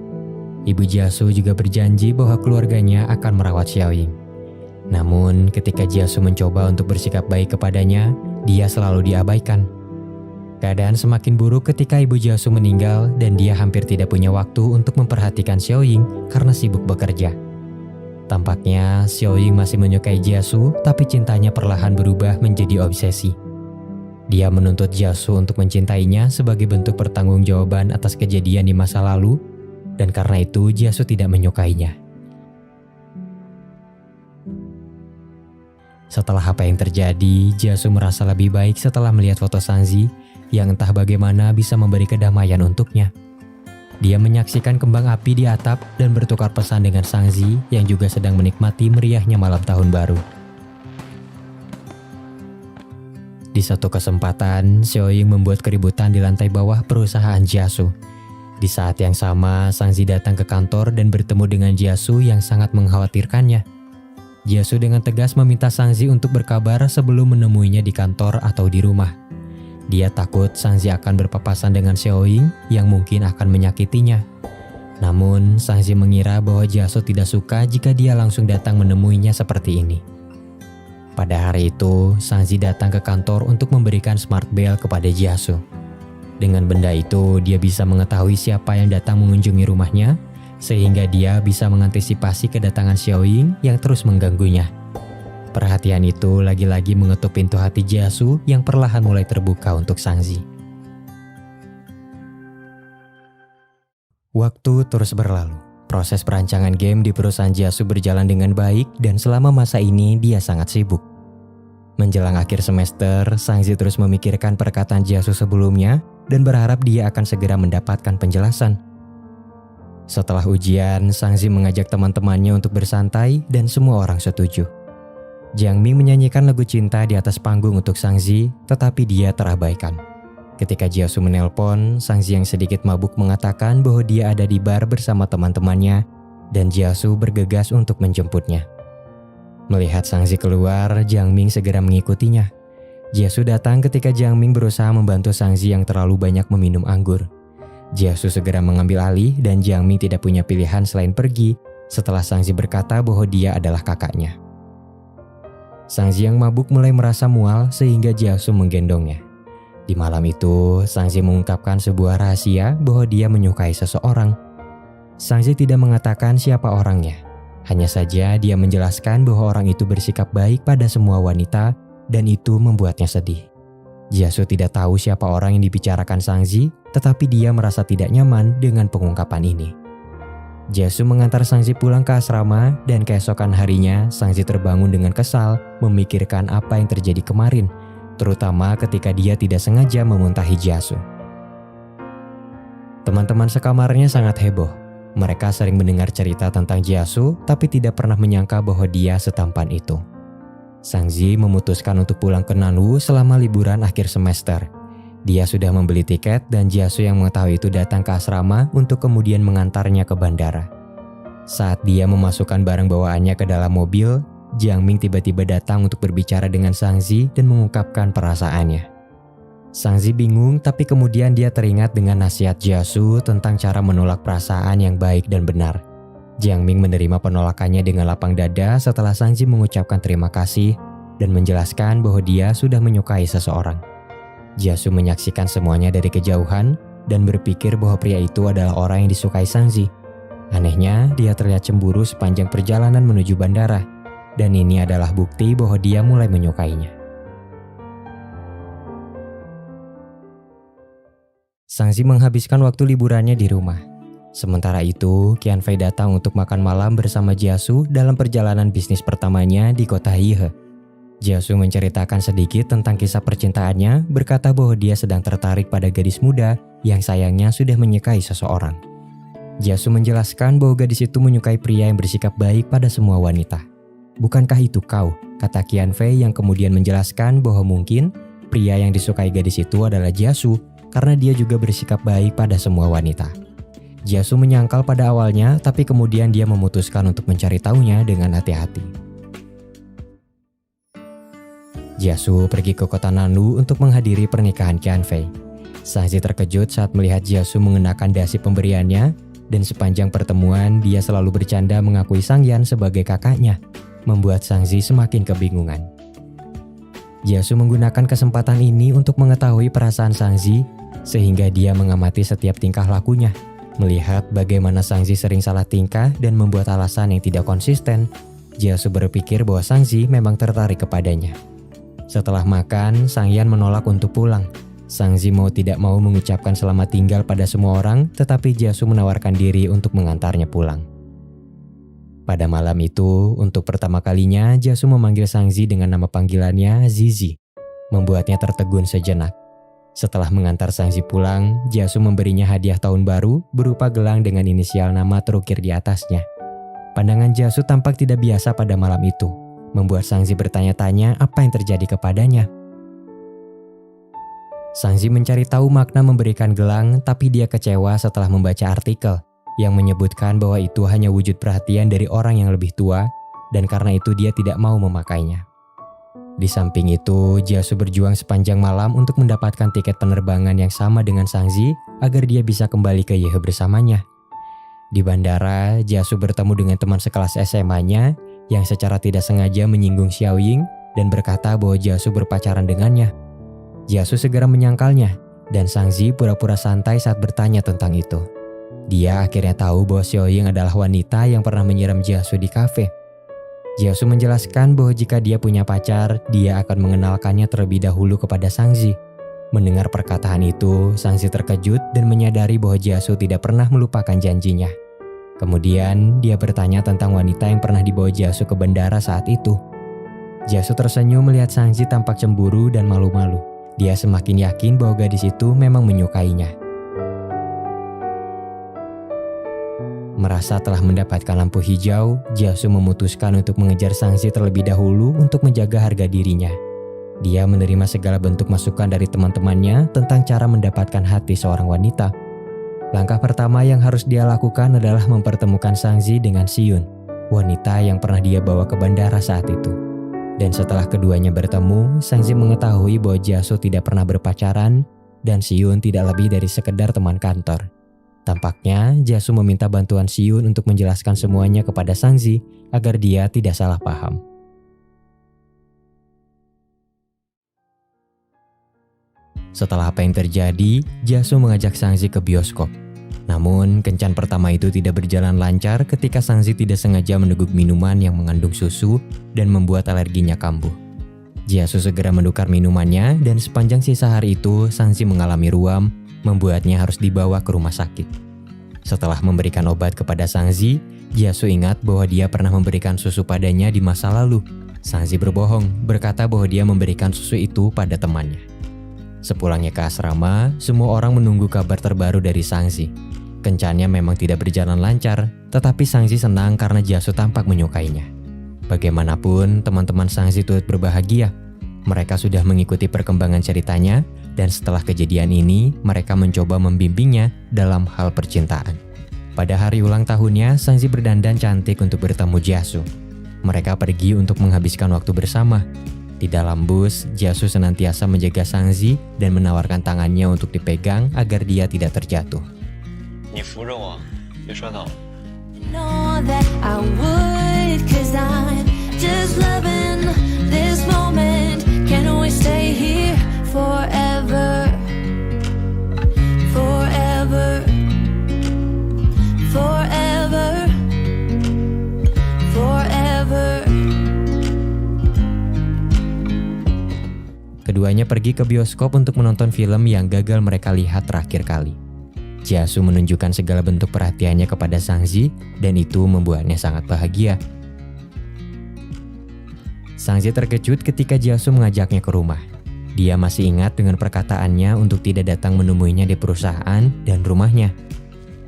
Ibu Jasu juga berjanji bahwa keluarganya akan merawat Xiaoying. Namun ketika Jasu mencoba untuk bersikap baik kepadanya, dia selalu diabaikan. Keadaan semakin buruk ketika ibu Jasu meninggal dan dia hampir tidak punya waktu untuk memperhatikan Xiaoying karena sibuk bekerja. Tampaknya Xiaoying masih menyukai Jasu, tapi cintanya perlahan berubah menjadi obsesi. Dia menuntut Jasu untuk mencintainya sebagai bentuk pertanggungjawaban atas kejadian di masa lalu, dan karena itu Jasu tidak menyukainya. Setelah apa yang terjadi, Jasu merasa lebih baik setelah melihat foto Sangzi yang entah bagaimana bisa memberi kedamaian untuknya. Dia menyaksikan kembang api di atap dan bertukar pesan dengan Sangzi yang juga sedang menikmati meriahnya malam tahun baru. Di satu kesempatan, Xiaoying membuat keributan di lantai bawah perusahaan Jasu. Di saat yang sama, Sangzi datang ke kantor dan bertemu dengan Jasu yang sangat mengkhawatirkannya. Jasu dengan tegas meminta Sangzi untuk berkabar sebelum menemuinya di kantor atau di rumah. Dia takut Sangzi akan berpapasan dengan Xiaoying yang mungkin akan menyakitinya. Namun, Sangzi mengira bahwa Jasu tidak suka jika dia langsung datang menemuinya seperti ini. Pada hari itu, Sangzi datang ke kantor untuk memberikan smart bell kepada Jasu. Dengan benda itu, dia bisa mengetahui siapa yang datang mengunjungi rumahnya, sehingga dia bisa mengantisipasi kedatangan Xiaoying yang terus mengganggunya. Perhatian itu lagi-lagi mengetuk pintu hati Jiasu yang perlahan mulai terbuka untuk Sangzi. Waktu terus berlalu. Proses perancangan game di perusahaan Jiasu berjalan dengan baik dan selama masa ini dia sangat sibuk. Menjelang akhir semester, Sangzi terus memikirkan perkataan Jiasu sebelumnya dan berharap dia akan segera mendapatkan penjelasan. Setelah ujian, Sangzi mengajak teman-temannya untuk bersantai dan semua orang setuju. Jiang Ming menyanyikan lagu cinta di atas panggung untuk Sangzi, tetapi dia terabaikan. Ketika Jiasu menelpon, Sangzi yang sedikit mabuk mengatakan bahwa dia ada di bar bersama teman-temannya dan Jiasu bergegas untuk menjemputnya. Melihat Sangzi keluar, Jiang Ming segera mengikutinya. Jiasu datang ketika Jiang Ming berusaha membantu Sangzi yang terlalu banyak meminum anggur. Jiasu segera mengambil alih dan Jiang Ming tidak punya pilihan selain pergi setelah Sangzi berkata bahwa dia adalah kakaknya. Sangzi yang mabuk mulai merasa mual sehingga Jiasu menggendongnya. Di malam itu, Sangzi mengungkapkan sebuah rahasia bahwa dia menyukai seseorang. Sangzi tidak mengatakan siapa orangnya. Hanya saja dia menjelaskan bahwa orang itu bersikap baik pada semua wanita dan itu membuatnya sedih. Jiasu tidak tahu siapa orang yang dibicarakan Sangzi, tetapi dia merasa tidak nyaman dengan pengungkapan ini. Jiasu mengantar Sangzi pulang ke asrama dan keesokan harinya Sangzi terbangun dengan kesal memikirkan apa yang terjadi kemarin, terutama ketika dia tidak sengaja memuntahi Jiasu. Teman-teman sekamarnya sangat heboh. Mereka sering mendengar cerita tentang Jiasu, tapi tidak pernah menyangka bahwa dia setampan itu. Sangzi memutuskan untuk pulang ke Nanwu selama liburan akhir semester. Dia sudah membeli tiket dan Jiasu yang mengetahui itu datang ke asrama untuk kemudian mengantarnya ke bandara. Saat dia memasukkan barang bawaannya ke dalam mobil, Jiang Ming tiba-tiba datang untuk berbicara dengan Sangzi dan mengungkapkan perasaannya. Sangzi bingung, tapi kemudian dia teringat dengan nasihat Jiasu tentang cara menolak perasaan yang baik dan benar. Jiang Ming menerima penolakannya dengan lapang dada setelah Sangzi mengucapkan terima kasih dan menjelaskan bahwa dia sudah menyukai seseorang. Jiasu menyaksikan semuanya dari kejauhan dan berpikir bahwa pria itu adalah orang yang disukai Sangzi. Anehnya, dia terlihat cemburu sepanjang perjalanan menuju bandara. Dan ini adalah bukti bahwa dia mulai menyukainya. Sangzi menghabiskan waktu liburannya di rumah. Sementara itu, Qianfei datang untuk makan malam bersama Jiasu dalam perjalanan bisnis pertamanya di kota Hihe. Jiasu menceritakan sedikit tentang kisah percintaannya, berkata bahwa dia sedang tertarik pada gadis muda yang sayangnya sudah menyukai seseorang. Jiasu menjelaskan bahwa gadis itu menyukai pria yang bersikap baik pada semua wanita. "Bukankah itu kau?" kata Qianfei yang kemudian menjelaskan bahwa mungkin pria yang disukai gadis itu adalah Jiasu karena dia juga bersikap baik pada semua wanita. Jiasu menyangkal pada awalnya, tapi kemudian dia memutuskan untuk mencari tahunya dengan hati-hati. Jiasu pergi ke kota Nanwu untuk menghadiri pernikahan Qianfei. Sangzi terkejut saat melihat Jiasu mengenakan dasi pemberiannya dan sepanjang pertemuan dia selalu bercanda mengakui Sangyan sebagai kakaknya, membuat Sangzi semakin kebingungan. Jiasu menggunakan kesempatan ini untuk mengetahui perasaan Sangzi sehingga dia mengamati setiap tingkah lakunya. Melihat bagaimana Sangzi sering salah tingkah dan membuat alasan yang tidak konsisten, Jiasu berpikir bahwa Sangzi memang tertarik kepadanya. Setelah makan, Sangyan menolak untuk pulang. Sangzi mau tidak mau mengucapkan selamat tinggal pada semua orang, tetapi Jiasu menawarkan diri untuk mengantarnya pulang. Pada malam itu, untuk pertama kalinya Jiasu memanggil Sangzi dengan nama panggilannya Zizi, membuatnya tertegun sejenak. Setelah mengantar Sangzi pulang, Jiasu memberinya hadiah tahun baru berupa gelang dengan inisial nama terukir di atasnya. Pandangan Jiasu tampak tidak biasa pada malam itu, membuat Sangzi bertanya-tanya apa yang terjadi kepadanya. Sangzi mencari tahu makna memberikan gelang, tapi dia kecewa setelah membaca artikel yang menyebutkan bahwa itu hanya wujud perhatian dari orang yang lebih tua, dan karena itu dia tidak mau memakainya. Di samping itu, Jiasu berjuang sepanjang malam untuk mendapatkan tiket penerbangan yang sama dengan Sangzi agar dia bisa kembali ke Yehe bersamanya. Di bandara, Jiasu bertemu dengan teman sekelas SMA-nya yang secara tidak sengaja menyinggung Xiaoying dan berkata bahwa Jiasu berpacaran dengannya. Jiasu segera menyangkalnya dan Sangzi pura-pura santai saat bertanya tentang itu. Dia akhirnya tahu bahwa Xiaoying adalah wanita yang pernah menyiram Jiasu di kafe. Jiasu menjelaskan bahwa jika dia punya pacar, dia akan mengenalkannya terlebih dahulu kepada Sangzi. Mendengar perkataan itu, Sangzi terkejut dan menyadari bahwa Jiasu tidak pernah melupakan janjinya. Kemudian, dia bertanya tentang wanita yang pernah dibawa Jiasu ke bandara saat itu. Jiasu tersenyum melihat Sangzi tampak cemburu dan malu-malu. Dia semakin yakin bahwa gadis itu memang menyukainya. Merasa telah mendapatkan lampu hijau, Jiasu memutuskan untuk mengejar Sangzi terlebih dahulu untuk menjaga harga dirinya. Dia menerima segala bentuk masukan dari teman-temannya tentang cara mendapatkan hati seorang wanita. Langkah pertama yang harus dia lakukan adalah mempertemukan Sangzi dengan Siyun, wanita yang pernah dia bawa ke bandara saat itu. Dan setelah keduanya bertemu, Sangzi mengetahui bahwa Jiasu tidak pernah berpacaran dan Siyun tidak lebih dari sekedar teman kantor. Tampaknya Jiasu meminta bantuan Siyun untuk menjelaskan semuanya kepada Sangzi agar dia tidak salah paham. Setelah apa yang terjadi, Jiasu mengajak Sangzi ke bioskop. Namun, kencan pertama itu tidak berjalan lancar ketika Sangzi tidak sengaja meneguk minuman yang mengandung susu dan membuat alerginya kambuh. Jiasu segera menukar minumannya dan sepanjang sisa hari itu, Sangzi mengalami ruam, membuatnya harus dibawa ke rumah sakit. Setelah memberikan obat kepada Sangzi, Jiasu ingat bahwa dia pernah memberikan susu padanya di masa lalu. Sangzi berbohong, berkata bahwa dia memberikan susu itu pada temannya. Sepulangnya ke asrama, semua orang menunggu kabar terbaru dari Sangzi. Kencannya memang tidak berjalan lancar, tetapi Sangzi senang karena Jiasu tampak menyukainya. Bagaimanapun, teman-teman Sangzi turut berbahagia. Mereka sudah mengikuti perkembangan ceritanya, dan setelah kejadian ini, mereka mencoba membimbingnya dalam hal percintaan. Pada hari ulang tahunnya, Sangzi berdandan cantik untuk bertemu Jiasu. Mereka pergi untuk menghabiskan waktu bersama. Di dalam bus, Jiasu senantiasa menjaga Sangzi dan menawarkan tangannya untuk dipegang agar dia tidak terjatuh. 你扶着我，别摔倒。 Know that I would, 'cause I'm just loving this moment. Can't always stay here forever, forever, forever, forever. Keduanya pergi ke bioskop untuk menonton film yang gagal mereka lihat terakhir kali. Jiasu menunjukkan segala bentuk perhatiannya kepada Sangzi dan itu membuatnya sangat bahagia. Sangzi terkejut ketika Jiasu mengajaknya ke rumah. Dia masih ingat dengan perkataannya untuk tidak datang menemuinya di perusahaan dan rumahnya.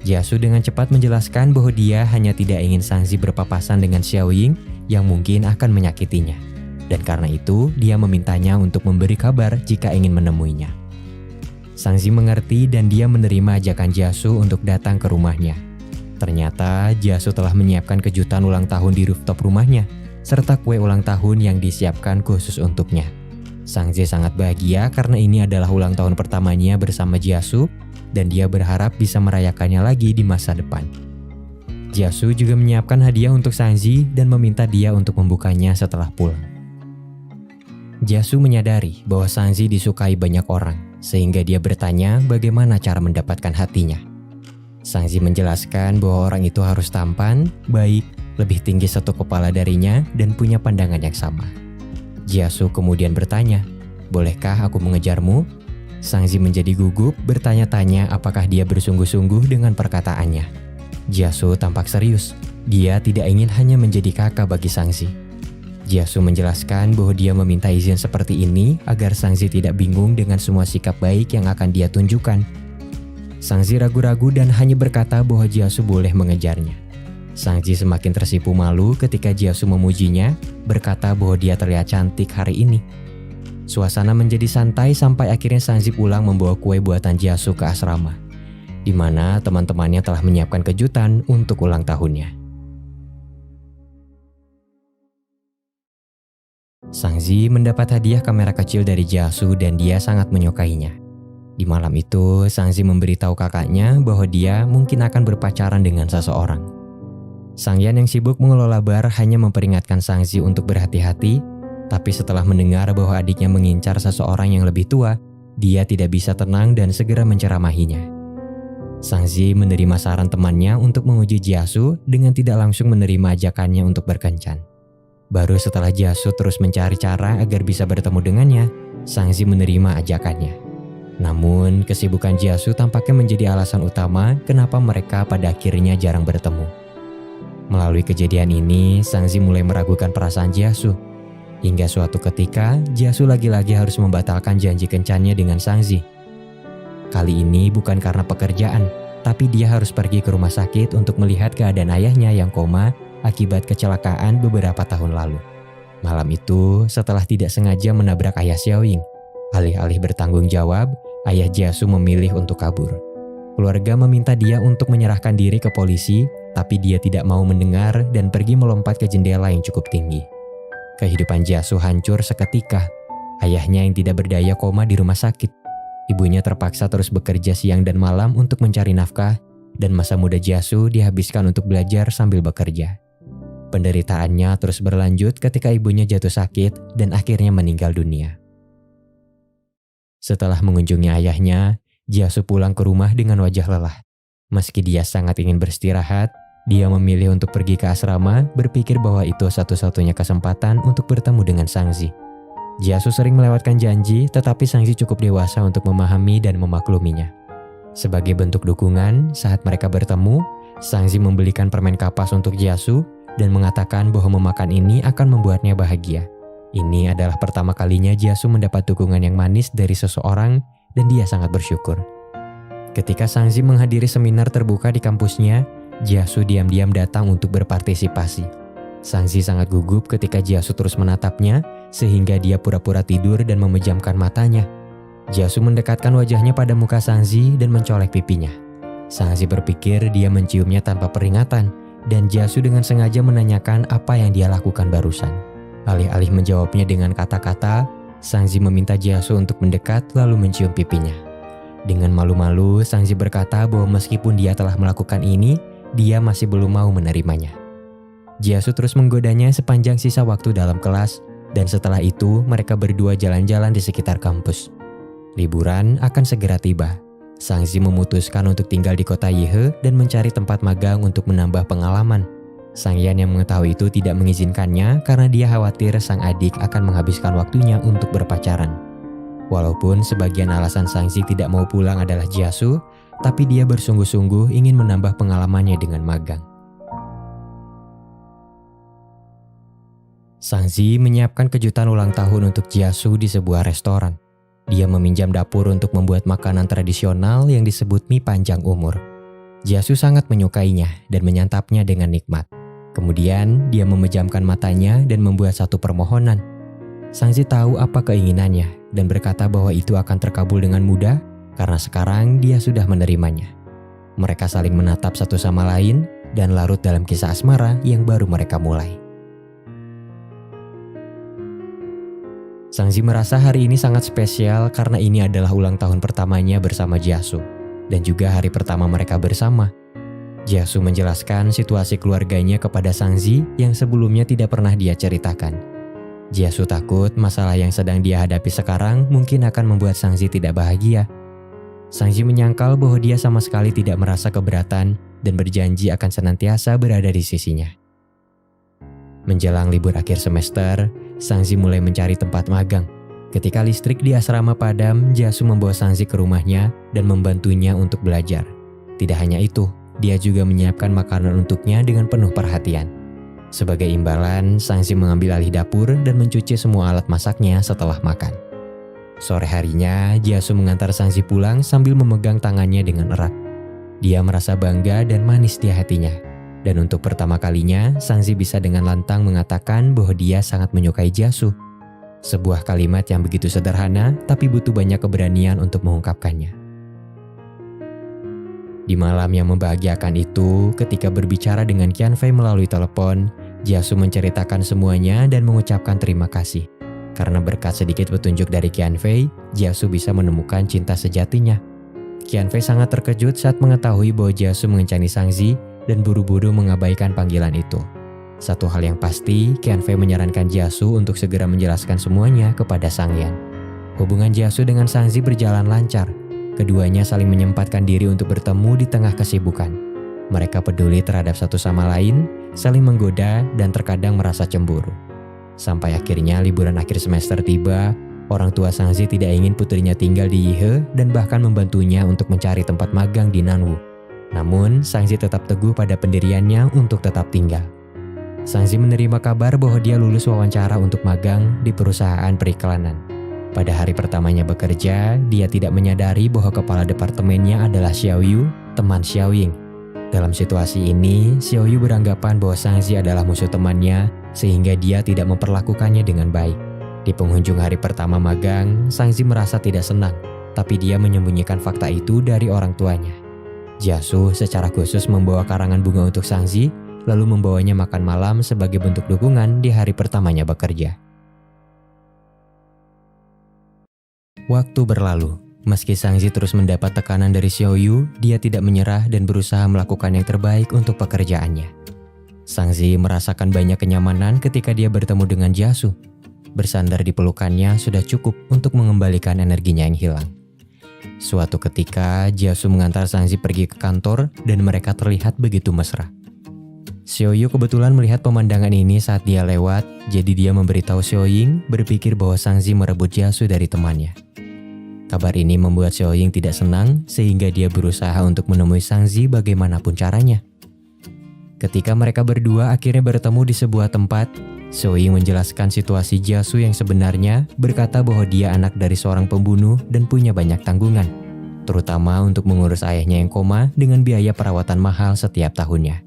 Jiasu dengan cepat menjelaskan bahwa dia hanya tidak ingin Sangzi berpapasan dengan Xiaoying yang mungkin akan menyakitinya. Dan karena itu, dia memintanya untuk memberi kabar jika ingin menemuinya. Sangzi mengerti dan dia menerima ajakan Jiasu untuk datang ke rumahnya. Ternyata Jiasu telah menyiapkan kejutan ulang tahun di rooftop rumahnya, serta kue ulang tahun yang disiapkan khusus untuknya. Sangzi sangat bahagia karena ini adalah ulang tahun pertamanya bersama Jiasu dan dia berharap bisa merayakannya lagi di masa depan. Jiasu juga menyiapkan hadiah untuk Sangzi dan meminta dia untuk membukanya setelah pulang. Jiasu menyadari bahwa Sangzi disukai banyak orang, sehingga dia bertanya bagaimana cara mendapatkan hatinya. Sangzi menjelaskan bahwa orang itu harus tampan, baik, lebih tinggi satu kepala darinya, dan punya pandangan yang sama. Jiasu kemudian bertanya, "Bolehkah aku mengejarmu?" Sangzi menjadi gugup, bertanya-tanya apakah dia bersungguh-sungguh dengan perkataannya. Jiasu tampak serius. Dia tidak ingin hanya menjadi kakak bagi Sangzi. Jiasu menjelaskan bahwa dia meminta izin seperti ini agar Sangzi tidak bingung dengan semua sikap baik yang akan dia tunjukkan. Sangzi ragu-ragu dan hanya berkata bahwa Jiasu boleh mengejarnya. Sangzi semakin tersipu malu ketika Jiasu memujinya, berkata bahwa dia terlihat cantik hari ini. Suasana menjadi santai sampai akhirnya Sangzi pulang membawa kue buatan Jiasu ke asrama, di mana teman-temannya telah menyiapkan kejutan untuk ulang tahunnya. Sangzi mendapat hadiah kamera kecil dari Jiasu dan dia sangat menyukainya. Di malam itu, Sangzi memberitahu kakaknya bahwa dia mungkin akan berpacaran dengan seseorang. Sangyan yang sibuk mengelola bar hanya memperingatkan Sangzi untuk berhati-hati, tapi setelah mendengar bahwa adiknya mengincar seseorang yang lebih tua, dia tidak bisa tenang dan segera menceramahinya. Sangzi menerima saran temannya untuk menguji Jiasu dengan tidak langsung menerima ajakannya untuk berkencan. Baru setelah Jiasu terus mencari cara agar bisa bertemu dengannya, Sangzi menerima ajakannya. Namun, kesibukan Jiasu tampaknya menjadi alasan utama kenapa mereka pada akhirnya jarang bertemu. Melalui kejadian ini, Sangzi mulai meragukan perasaan Jiasu. Hingga suatu ketika, Jiasu lagi-lagi harus membatalkan janji kencannya dengan Sangzi. Kali ini bukan karena pekerjaan, tapi dia harus pergi ke rumah sakit untuk melihat keadaan ayahnya yang koma akibat kecelakaan beberapa tahun lalu. Malam itu, setelah tidak sengaja menabrak ayah Xiaoying, alih-alih bertanggung jawab, ayah Jiasu memilih untuk kabur. Keluarga meminta dia untuk menyerahkan diri ke polisi, tapi dia tidak mau mendengar dan pergi melompat ke jendela yang cukup tinggi. Kehidupan Jiasu hancur seketika. Ayahnya yang tidak berdaya koma di rumah sakit. Ibunya terpaksa terus bekerja siang dan malam untuk mencari nafkah, dan masa muda Jiasu dihabiskan untuk belajar sambil bekerja. Penderitaannya terus berlanjut ketika ibunya jatuh sakit dan akhirnya meninggal dunia. Setelah mengunjungi ayahnya, Jiasu pulang ke rumah dengan wajah lelah. Meski dia sangat ingin beristirahat, dia memilih untuk pergi ke asrama, berpikir bahwa itu satu-satunya kesempatan untuk bertemu dengan Sangzi. Jiasu sering melewatkan janji, tetapi Sangzi cukup dewasa untuk memahami dan memakluminya. Sebagai bentuk dukungan, saat mereka bertemu, Sangzi membelikan permen kapas untuk Jiasu dan mengatakan bahwa memakan ini akan membuatnya bahagia. Ini adalah pertama kalinya Jiasu mendapat dukungan yang manis dari seseorang dan dia sangat bersyukur. Ketika Sangzi menghadiri seminar terbuka di kampusnya, Jiasu diam-diam datang untuk berpartisipasi. Sangzi sangat gugup ketika Jiasu terus menatapnya, sehingga dia pura-pura tidur dan memejamkan matanya. Jiasu mendekatkan wajahnya pada muka Sangzi dan mencolek pipinya. Sangzi berpikir dia menciumnya tanpa peringatan, dan Jiasu dengan sengaja menanyakan apa yang dia lakukan barusan. Alih-alih menjawabnya dengan kata-kata, Sangzi meminta Jiasu untuk mendekat lalu mencium pipinya. Dengan malu-malu, Sangzi berkata bahwa meskipun dia telah melakukan ini, dia masih belum mau menerimanya. Jiasu terus menggodanya sepanjang sisa waktu dalam kelas, dan setelah itu mereka berdua jalan-jalan di sekitar kampus. Liburan akan segera tiba. Sangzi memutuskan untuk tinggal di kota Yehe dan mencari tempat magang untuk menambah pengalaman. Sang Yan yang mengetahui itu tidak mengizinkannya karena dia khawatir sang adik akan menghabiskan waktunya untuk berpacaran. Walaupun sebagian alasan Sangzi tidak mau pulang adalah Jiasu, tapi dia bersungguh-sungguh ingin menambah pengalamannya dengan magang. Sangzi menyiapkan kejutan ulang tahun untuk Jiasu di sebuah restoran. Dia meminjam dapur untuk membuat makanan tradisional yang disebut mie panjang umur. Jiasu sangat menyukainya dan menyantapnya dengan nikmat. Kemudian dia memejamkan matanya dan membuat satu permohonan. Sangzi tahu apa keinginannya dan berkata bahwa itu akan terkabul dengan mudah karena sekarang dia sudah menerimanya. Mereka saling menatap satu sama lain dan larut dalam kisah asmara yang baru mereka mulai. Sangzi merasa hari ini sangat spesial karena ini adalah ulang tahun pertamanya bersama Jiasu dan juga hari pertama mereka bersama. Jiasu menjelaskan situasi keluarganya kepada Sangzi yang sebelumnya tidak pernah dia ceritakan. Jiasu takut masalah yang sedang dia hadapi sekarang mungkin akan membuat Sangzi tidak bahagia. Sangzi menyangkal bahwa dia sama sekali tidak merasa keberatan dan berjanji akan senantiasa berada di sisinya. Menjelang libur akhir semester, Sangzi mulai mencari tempat magang. Ketika listrik di asrama padam, Jiasu membawa Sangzi ke rumahnya dan membantunya untuk belajar. Tidak hanya itu, dia juga menyiapkan makanan untuknya dengan penuh perhatian. Sebagai imbalan, Sangzi mengambil alih dapur dan mencuci semua alat masaknya setelah makan. Sore harinya, Jiasu mengantar Sangzi pulang sambil memegang tangannya dengan erat. Dia merasa bangga dan manis di hatinya. Dan untuk pertama kalinya, Sangzi bisa dengan lantang mengatakan bahwa dia sangat menyukai Jiasu. Sebuah kalimat yang begitu sederhana, tapi butuh banyak keberanian untuk mengungkapkannya. Di malam yang membahagiakan itu, ketika berbicara dengan Qianfei melalui telepon, Jiasu menceritakan semuanya dan mengucapkan terima kasih. Karena berkat sedikit petunjuk dari Qianfei, Jiasu bisa menemukan cinta sejatinya. Qianfei sangat terkejut saat mengetahui bahwa Jiasu mengencani Sangzi dan buru-buru mengabaikan panggilan itu. Satu hal yang pasti, Qianfei menyarankan Jiasu untuk segera menjelaskan semuanya kepada Sang Yan. Hubungan Jiasu dengan Sangzi berjalan lancar. keduanya saling menyempatkan diri untuk bertemu di tengah kesibukan. Mereka peduli terhadap satu sama lain, saling menggoda dan terkadang merasa cemburu. Sampai akhirnya liburan akhir semester tiba, orang tua Sangzi tidak ingin putrinya tinggal di Yihe dan bahkan membantunya untuk mencari tempat magang di Nanwu. Namun, Sangzi tetap teguh pada pendiriannya untuk tetap tinggal. Sangzi menerima kabar bahwa dia lulus wawancara untuk magang di perusahaan periklanan. Pada hari pertamanya bekerja, dia tidak menyadari bahwa kepala departemennya adalah Xiaoyu, teman Xiaoying. Dalam situasi ini, Xiaoyu beranggapan bahwa Sangzi adalah musuh temannya sehingga dia tidak memperlakukannya dengan baik. Di penghujung hari pertama magang, Sangzi merasa tidak senang, tapi dia menyembunyikan fakta itu dari orang tuanya. Jiasu secara khusus membawa karangan bunga untuk Sangzi, lalu membawanya makan malam sebagai bentuk dukungan di hari pertamanya bekerja. Waktu berlalu. Meski Sangzi terus mendapat tekanan dari Xiaoyu, dia tidak menyerah dan berusaha melakukan yang terbaik untuk pekerjaannya. Sangzi merasakan banyak kenyamanan ketika dia bertemu dengan Jiasu. Bersandar di pelukannya sudah cukup untuk mengembalikan energinya yang hilang. Suatu ketika, Jiasu mengantar Sangzi pergi ke kantor dan mereka terlihat begitu mesra. Xiaoyu kebetulan melihat pemandangan ini saat dia lewat, jadi dia memberitahu Xiaoying berpikir bahwa Sangzi merebut Jiasu dari temannya. Kabar ini membuat Xiaoying tidak senang sehingga dia berusaha untuk menemui Sangzi bagaimanapun caranya. Ketika mereka berdua akhirnya bertemu di sebuah tempat, Xiaoying menjelaskan situasi Jiasu yang sebenarnya, berkata bahwa dia anak dari seorang pembunuh dan punya banyak tanggungan, terutama untuk mengurus ayahnya yang koma dengan biaya perawatan mahal setiap tahunnya.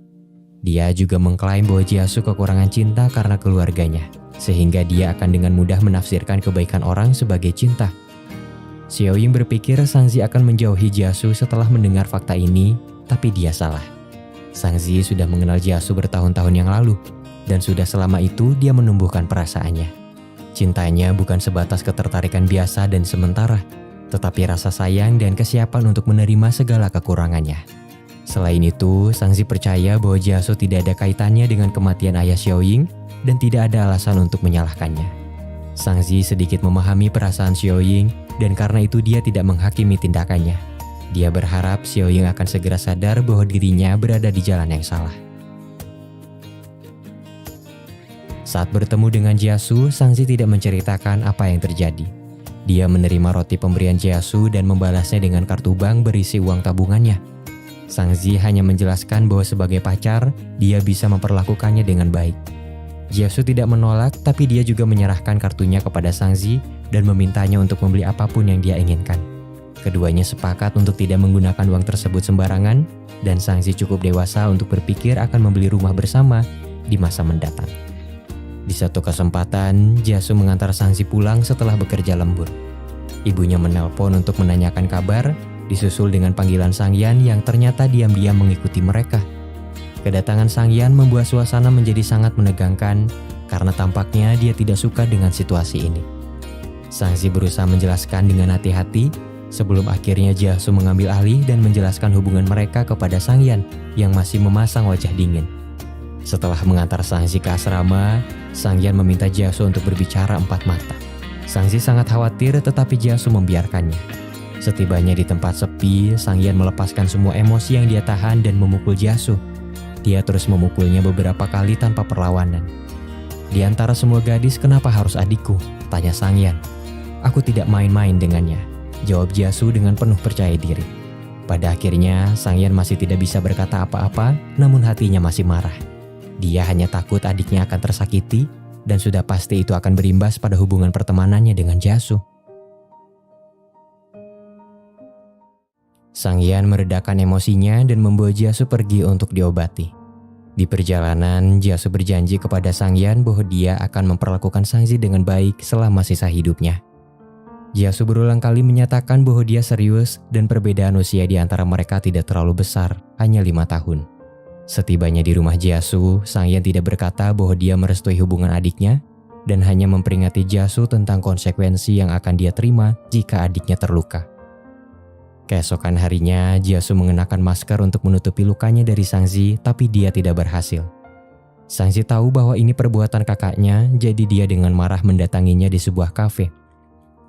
Dia juga mengklaim bahwa Jiasu kekurangan cinta karena keluarganya, sehingga dia akan dengan mudah menafsirkan kebaikan orang sebagai cinta. Xiaoying berpikir Sangzi akan menjauhi Jiasu setelah mendengar fakta ini, tapi dia salah. Sangzi sudah mengenal Jiasu bertahun-tahun yang lalu, dan sudah selama itu dia menumbuhkan perasaannya. Cintanya bukan sebatas ketertarikan biasa dan sementara, tetapi rasa sayang dan kesiapan untuk menerima segala kekurangannya. Selain itu, Sangzi percaya bahwa Jiasu tidak ada kaitannya dengan kematian ayah Xiaoying dan tidak ada alasan untuk menyalahkannya. Sangzi sedikit memahami perasaan Xiaoying dan karena itu dia tidak menghakimi tindakannya. Dia berharap Xiaoying akan segera sadar bahwa dirinya berada di jalan yang salah. Saat bertemu dengan Jiasu, Sangzi tidak menceritakan apa yang terjadi. Dia menerima roti pemberian Jiasu dan membalasnya dengan kartu bank berisi uang tabungannya. Sangzi hanya menjelaskan bahwa sebagai pacar, dia bisa memperlakukannya dengan baik. Jiasu tidak menolak, tapi dia juga menyerahkan kartunya kepada Sangzi dan memintanya untuk membeli apapun yang dia inginkan. Keduanya sepakat untuk tidak menggunakan uang tersebut sembarangan, dan Sangzi cukup dewasa untuk berpikir akan membeli rumah bersama di masa mendatang. Di satu kesempatan, Jiasu mengantar Sangzi pulang setelah bekerja lembur. Ibunya menelpon untuk menanyakan kabar, disusul dengan panggilan Sangyan yang ternyata diam-diam mengikuti mereka. Kedatangan Sangyan membuat suasana menjadi sangat menegangkan karena tampaknya dia tidak suka dengan situasi ini. Sangzi berusaha menjelaskan dengan hati-hati sebelum akhirnya Jiasu mengambil alih dan menjelaskan hubungan mereka kepada Sangyan yang masih memasang wajah dingin. Setelah mengantar Sangzi ke asrama, Sangyan meminta Jiasu untuk berbicara empat mata. Sangzi sangat khawatir tetapi Jiasu membiarkannya. Setibanya di tempat sepi, Sangyan melepaskan semua emosi yang dia tahan dan memukul Jiasu. Dia terus memukulnya beberapa kali tanpa perlawanan. Di antara semua gadis, kenapa harus adikku? Tanya Sangyan. Aku tidak main-main dengannya, jawab Jiasu dengan penuh percaya diri. Pada akhirnya, Sangyan masih tidak bisa berkata apa-apa, namun hatinya masih marah. Dia hanya takut adiknya akan tersakiti, dan sudah pasti itu akan berimbas pada hubungan pertemanannya dengan Jiasu. Sangyan meredakan emosinya dan membawa Jiasu pergi untuk diobati. Di perjalanan, Jiasu berjanji kepada Sangyan bahwa dia akan memperlakukan Sangzi dengan baik selama sisa hidupnya. Jiasu berulang kali menyatakan bahwa dia serius dan perbedaan usia di antara mereka tidak terlalu besar, hanya 5 tahun. Setibanya di rumah Jiasu, Sangyan tidak berkata bahwa dia merestui hubungan adiknya dan hanya memperingati Jiasu tentang konsekuensi yang akan dia terima jika adiknya terluka. Keesokan harinya, Jiasu mengenakan masker untuk menutupi lukanya dari Sangzi, tapi dia tidak berhasil. Sangzi tahu bahwa ini perbuatan kakaknya, jadi dia dengan marah mendatanginya di sebuah kafe.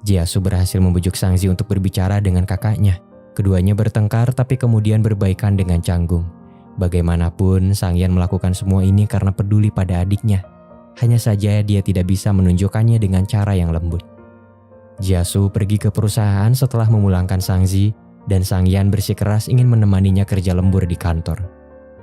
Jiasu berhasil membujuk Sangzi untuk berbicara dengan kakaknya. Keduanya bertengkar tapi kemudian berbaikan dengan canggung. Bagaimanapun, Sangyan melakukan semua ini karena peduli pada adiknya. Hanya saja dia tidak bisa menunjukkannya dengan cara yang lembut. Jiasu pergi ke perusahaan setelah memulangkan Sangzi dan Sangyan bersikeras ingin menemaninya kerja lembur di kantor.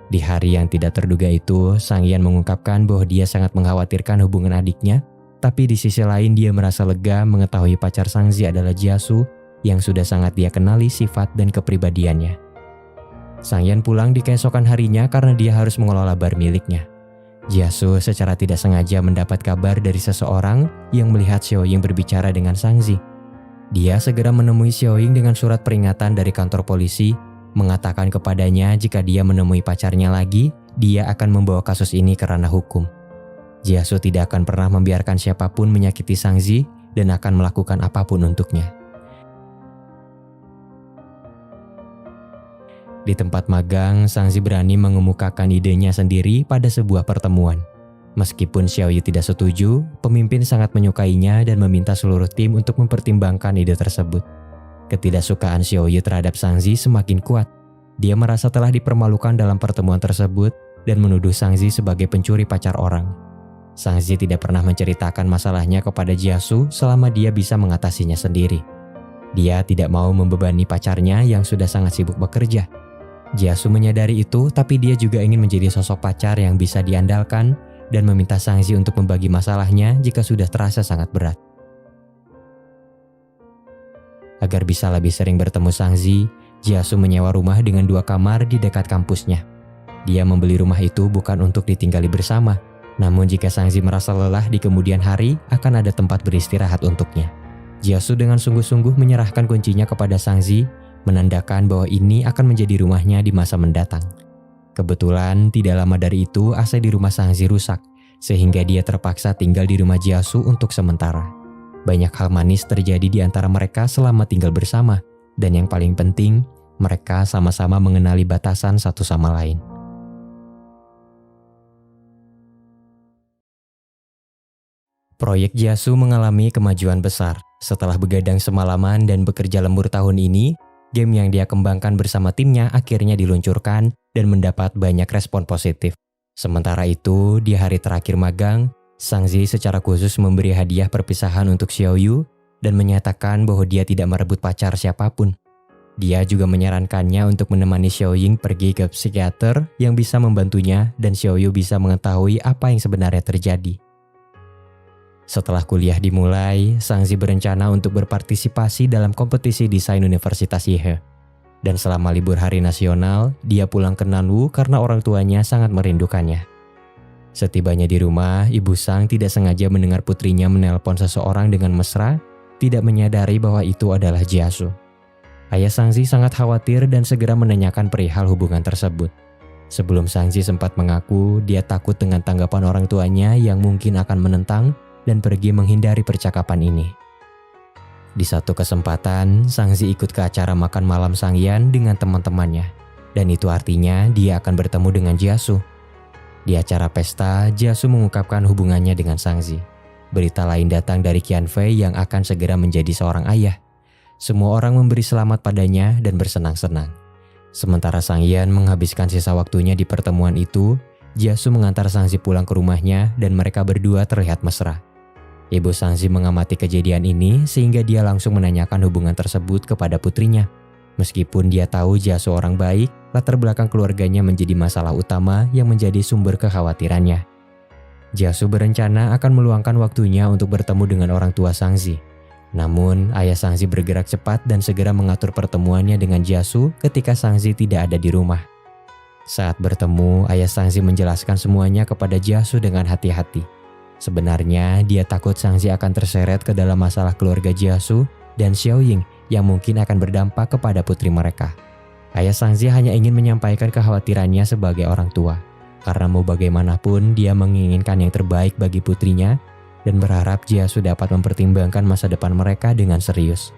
Di hari yang tidak terduga itu, Sangyan mengungkapkan bahwa dia sangat mengkhawatirkan hubungan adiknya, tapi di sisi lain dia merasa lega mengetahui pacar Sangzi adalah Jiasu yang sudah sangat dia kenali sifat dan kepribadiannya. Sangyan pulang di keesokan harinya karena dia harus mengelola bar miliknya. Jiasu secara tidak sengaja mendapat kabar dari seseorang yang melihat Xiaoying berbicara dengan Sangzi. Dia segera menemui Xiaoying dengan surat peringatan dari kantor polisi, mengatakan kepadanya jika dia menemui pacarnya lagi, dia akan membawa kasus ini ke ranah hukum. Jiasu tidak akan pernah membiarkan siapapun menyakiti Sangzi dan akan melakukan apapun untuknya. Di tempat magang, Sangzi berani mengemukakan idenya sendiri pada sebuah pertemuan. Meskipun Xiaoyu tidak setuju, pemimpin sangat menyukainya dan meminta seluruh tim untuk mempertimbangkan ide tersebut. Ketidaksukaan Xiaoyu terhadap Sangzi semakin kuat. Dia merasa telah dipermalukan dalam pertemuan tersebut dan menuduh Sangzi sebagai pencuri pacar orang. Sangzi tidak pernah menceritakan masalahnya kepada Jiasu selama dia bisa mengatasinya sendiri. Dia tidak mau membebani pacarnya yang sudah sangat sibuk bekerja. Jiasu menyadari itu, tapi dia juga ingin menjadi sosok pacar yang bisa diandalkan dan meminta Sangzi untuk membagi masalahnya jika sudah terasa sangat berat. Agar bisa lebih sering bertemu Sangzi, Jiasu menyewa rumah dengan 2 kamar di dekat kampusnya. Dia membeli rumah itu bukan untuk ditinggali bersama, namun jika Sangzi merasa lelah di kemudian hari, akan ada tempat beristirahat untuknya. Jiasu dengan sungguh-sungguh menyerahkan kuncinya kepada Sangzi, menandakan bahwa ini akan menjadi rumahnya di masa mendatang. Kebetulan tidak lama dari itu AC di rumah Sangzi rusak, sehingga dia terpaksa tinggal di rumah Jiasu untuk sementara. Banyak hal manis terjadi di antara mereka selama tinggal bersama, dan yang paling penting, mereka sama-sama mengenali batasan satu sama lain. Proyek Jiasu mengalami kemajuan besar. Setelah begadang semalaman dan bekerja lembur tahun ini, game yang dia kembangkan bersama timnya akhirnya diluncurkan dan mendapat banyak respon positif. Sementara itu, di hari terakhir magang, Sangzi secara khusus memberi hadiah perpisahan untuk Xiaoyu dan menyatakan bahwa dia tidak merebut pacar siapapun. Dia juga menyarankannya untuk menemani Xiaoying pergi ke psikiater yang bisa membantunya dan Xiaoyu bisa mengetahui apa yang sebenarnya terjadi. Setelah kuliah dimulai, Sangzi berencana untuk berpartisipasi dalam kompetisi desain Universitas Yehe. Dan selama libur hari nasional, dia pulang ke Nanwu karena orang tuanya sangat merindukannya. Setibanya di rumah, Ibu Sang tidak sengaja mendengar putrinya menelpon seseorang dengan mesra, tidak menyadari bahwa itu adalah Jiasu. Ayah Sangzi sangat khawatir dan segera menanyakan perihal hubungan tersebut. Sebelum Sangzi sempat mengaku, dia takut dengan tanggapan orang tuanya yang mungkin akan menentang dan pergi menghindari percakapan ini. Di satu kesempatan, Sangzi ikut ke acara makan malam Sangyan dengan teman-temannya, dan itu artinya dia akan bertemu dengan Jiasu. Di acara pesta, Jiasu mengungkapkan hubungannya dengan Sangzi. Berita lain datang dari Qianfei yang akan segera menjadi seorang ayah. Semua orang memberi selamat padanya dan bersenang-senang. Sementara Sangyan menghabiskan sisa waktunya di pertemuan itu, Jiasu mengantar Sangzi pulang ke rumahnya dan mereka berdua terlihat mesra. Ibu Sangzi mengamati kejadian ini sehingga dia langsung menanyakan hubungan tersebut kepada putrinya. Meskipun dia tahu Jiasu orang baik, latar belakang keluarganya menjadi masalah utama yang menjadi sumber kekhawatirannya. Jiasu berencana akan meluangkan waktunya untuk bertemu dengan orang tua Sangzi. Namun, ayah Sangzi bergerak cepat dan segera mengatur pertemuannya dengan Jiasu ketika Sangzi tidak ada di rumah. Saat bertemu, ayah Sangzi menjelaskan semuanya kepada Jiasu dengan hati-hati. Sebenarnya, dia takut Sangzi akan terseret ke dalam masalah keluarga Jiasu dan Xiaoying yang mungkin akan berdampak kepada putri mereka. Ayah Sangzi hanya ingin menyampaikan kekhawatirannya sebagai orang tua, karena mau bagaimanapun dia menginginkan yang terbaik bagi putrinya dan berharap Jiasu dapat mempertimbangkan masa depan mereka dengan serius.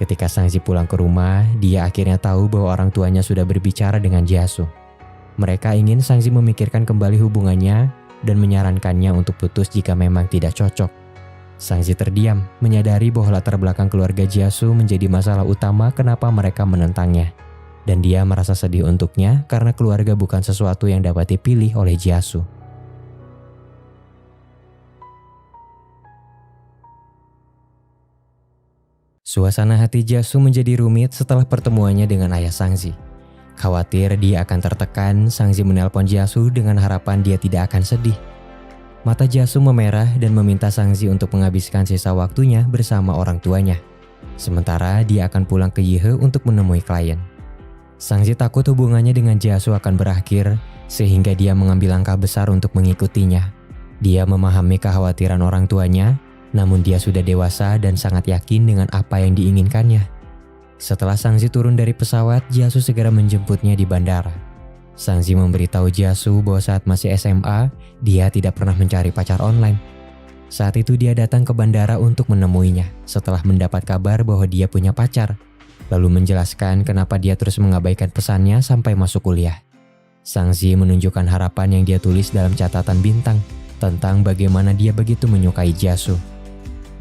Ketika Sangzi pulang ke rumah, dia akhirnya tahu bahwa orang tuanya sudah berbicara dengan Jiasu. Mereka ingin Sangzi memikirkan kembali hubungannya dan menyarankannya untuk putus jika memang tidak cocok. Sangzi terdiam, menyadari bahwa latar belakang keluarga Jiasu menjadi masalah utama kenapa mereka menentangnya. Dan dia merasa sedih untuknya karena keluarga bukan sesuatu yang dapat dipilih oleh Jiasu. Suasana hati Jiasu menjadi rumit setelah pertemuannya dengan ayah Sangzi. Khawatir dia akan tertekan, Sangzi menelpon Jiasu dengan harapan dia tidak akan sedih. Mata Jiasu memerah dan meminta Sangzi untuk menghabiskan sisa waktunya bersama orang tuanya. Sementara dia akan pulang ke Yihe untuk menemui klien. Sangzi takut hubungannya dengan Jiasu akan berakhir, sehingga dia mengambil langkah besar untuk mengikutinya. Dia memahami kekhawatiran orang tuanya, namun dia sudah dewasa dan sangat yakin dengan apa yang diinginkannya. Setelah Sangzi turun dari pesawat, Jiasu segera menjemputnya di bandara. Sangzi memberitahu Jiasu bahwa saat masih SMA, dia tidak pernah mencari pacar online. Saat itu dia datang ke bandara untuk menemuinya setelah mendapat kabar bahwa dia punya pacar, lalu menjelaskan kenapa dia terus mengabaikan pesannya sampai masuk kuliah. Sangzi menunjukkan harapan yang dia tulis dalam catatan bintang tentang bagaimana dia begitu menyukai Jiasu.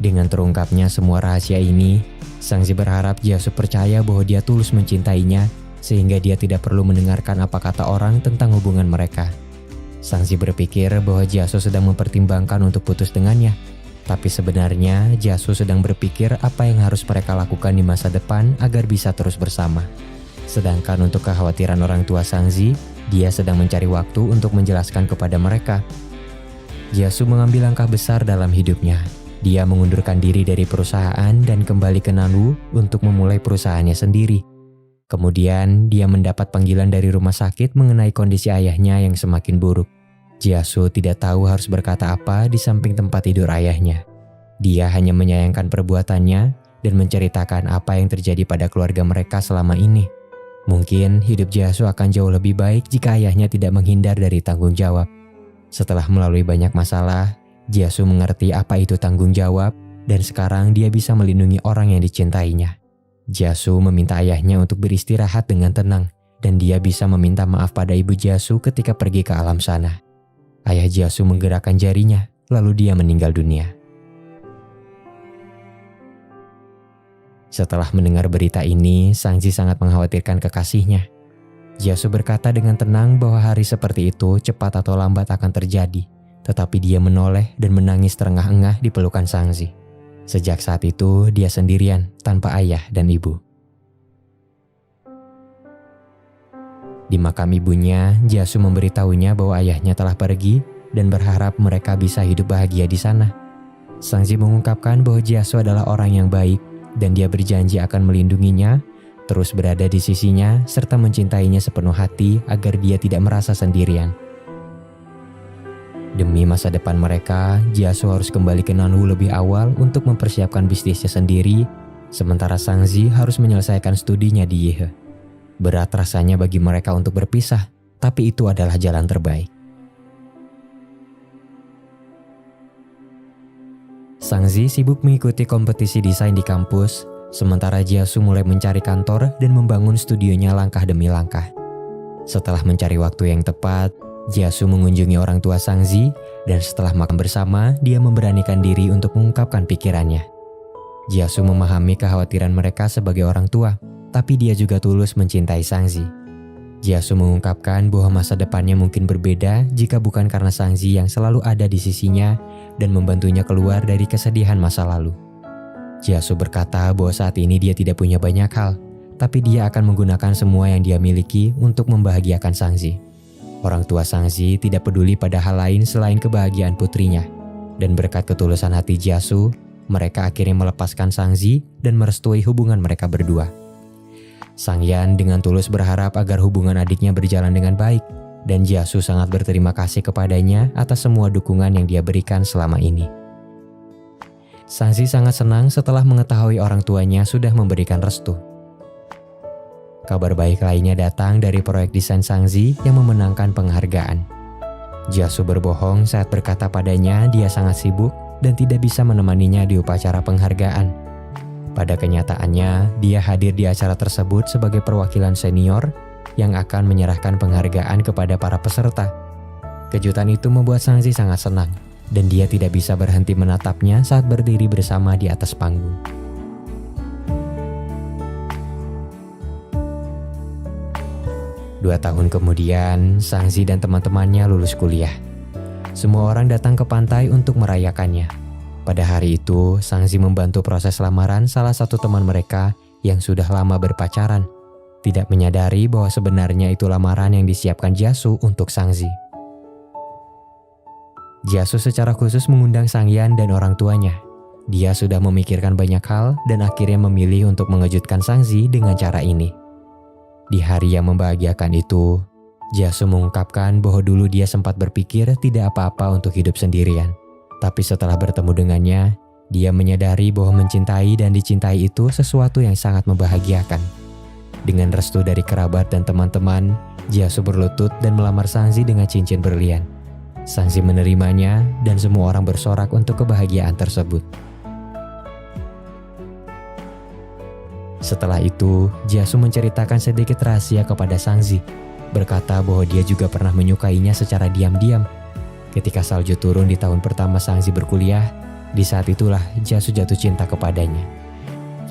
Dengan terungkapnya semua rahasia ini, Sangzi berharap Jiasu percaya bahwa dia tulus mencintainya, sehingga dia tidak perlu mendengarkan apa kata orang tentang hubungan mereka. Sangzi berpikir bahwa Jiasu sedang mempertimbangkan untuk putus dengannya, tapi sebenarnya Jiasu sedang berpikir apa yang harus mereka lakukan di masa depan agar bisa terus bersama. Sedangkan untuk kekhawatiran orang tua Sangzi, dia sedang mencari waktu untuk menjelaskan kepada mereka. Jiasu mengambil langkah besar dalam hidupnya. Dia mengundurkan diri dari perusahaan dan kembali ke Nanwu untuk memulai perusahaannya sendiri. Kemudian dia mendapat panggilan dari rumah sakit mengenai kondisi ayahnya yang semakin buruk. Jiasu tidak tahu harus berkata apa di samping tempat tidur ayahnya. Dia hanya menyayangkan perbuatannya dan menceritakan apa yang terjadi pada keluarga mereka selama ini. Mungkin hidup Jiasu akan jauh lebih baik jika ayahnya tidak menghindar dari tanggung jawab. Setelah melalui banyak masalah, Jiasu mengerti apa itu tanggung jawab dan sekarang dia bisa melindungi orang yang dicintainya. Jiasu meminta ayahnya untuk beristirahat dengan tenang dan dia bisa meminta maaf pada ibu Jiasu ketika pergi ke alam sana. Ayah Jiasu menggerakkan jarinya, lalu dia meninggal dunia. Setelah mendengar berita ini, Sangzi sangat mengkhawatirkan kekasihnya. Jiasu berkata dengan tenang bahwa hari seperti itu cepat atau lambat akan terjadi, tetapi dia menoleh dan menangis terengah-engah di pelukan Sangzi. Sejak saat itu, dia sendirian tanpa ayah dan ibu. Di makam ibunya, Jiasu memberitahunya bahwa ayahnya telah pergi dan berharap mereka bisa hidup bahagia di sana. Sangzi mengungkapkan bahwa Jiasu adalah orang yang baik dan dia berjanji akan melindunginya, terus berada di sisinya, serta mencintainya sepenuh hati agar dia tidak merasa sendirian. Demi masa depan mereka, Jiasu harus kembali ke Nanwu lebih awal untuk mempersiapkan bisnisnya sendiri, sementara Sangzi harus menyelesaikan studinya di Yihe. Berat rasanya bagi mereka untuk berpisah, tapi itu adalah jalan terbaik. Sangzi sibuk mengikuti kompetisi desain di kampus, sementara Jiasu mulai mencari kantor dan membangun studionya langkah demi langkah. Setelah mencari waktu yang tepat, Jiasu mengunjungi orang tua Sangzi dan setelah makan bersama, dia memberanikan diri untuk mengungkapkan pikirannya. Jiasu memahami kekhawatiran mereka sebagai orang tua, tapi dia juga tulus mencintai Sangzi. Jiasu mengungkapkan bahwa masa depannya mungkin berbeda jika bukan karena Sangzi yang selalu ada di sisinya dan membantunya keluar dari kesedihan masa lalu. Jiasu berkata bahwa saat ini dia tidak punya banyak hal, tapi dia akan menggunakan semua yang dia miliki untuk membahagiakan Sangzi. Orang tua Sangzi tidak peduli pada hal lain selain kebahagiaan putrinya. Dan berkat ketulusan hati Jiasu, mereka akhirnya melepaskan Sangzi dan merestui hubungan mereka berdua. Sang Yan dengan tulus berharap agar hubungan adiknya berjalan dengan baik, dan Jiasu sangat berterima kasih kepadanya atas semua dukungan yang dia berikan selama ini. Sangzi sangat senang setelah mengetahui orang tuanya sudah memberikan restu. Kabar baik lainnya datang dari proyek desain Sangzi yang memenangkan penghargaan. Jiasu berbohong saat berkata padanya dia sangat sibuk dan tidak bisa menemaninya di upacara penghargaan. Pada kenyataannya, dia hadir di acara tersebut sebagai perwakilan senior yang akan menyerahkan penghargaan kepada para peserta. Kejutan itu membuat Sangzi sangat senang. dan dia tidak bisa berhenti menatapnya saat berdiri bersama di atas panggung. Dua tahun kemudian, Sangzi dan teman-temannya lulus kuliah. Semua orang datang ke pantai untuk merayakannya. Pada hari itu, Sangzi membantu proses lamaran salah satu teman mereka yang sudah lama berpacaran, tidak menyadari bahwa sebenarnya itu lamaran yang disiapkan Jasu untuk Sangzi. Jasu secara khusus mengundang Sangyan dan orang tuanya. Dia sudah memikirkan banyak hal dan akhirnya memilih untuk mengejutkan Sangzi dengan cara ini. Di hari yang membahagiakan itu, Jasu mengungkapkan bahwa dulu dia sempat berpikir tidak apa-apa untuk hidup sendirian. Tapi setelah bertemu dengannya, dia menyadari bahwa mencintai dan dicintai itu sesuatu yang sangat membahagiakan. Dengan restu dari kerabat dan teman-teman, Jasu berlutut dan melamar Sangzi dengan cincin berlian. Sangzi menerimanya dan semua orang bersorak untuk kebahagiaan tersebut. Setelah itu, Jasu menceritakan sedikit rahasia kepada Sangzi, berkata bahwa dia juga pernah menyukainya secara diam-diam. Ketika salju turun di tahun pertama Sangzi berkuliah, di saat itulah Jasu jatuh cinta kepadanya.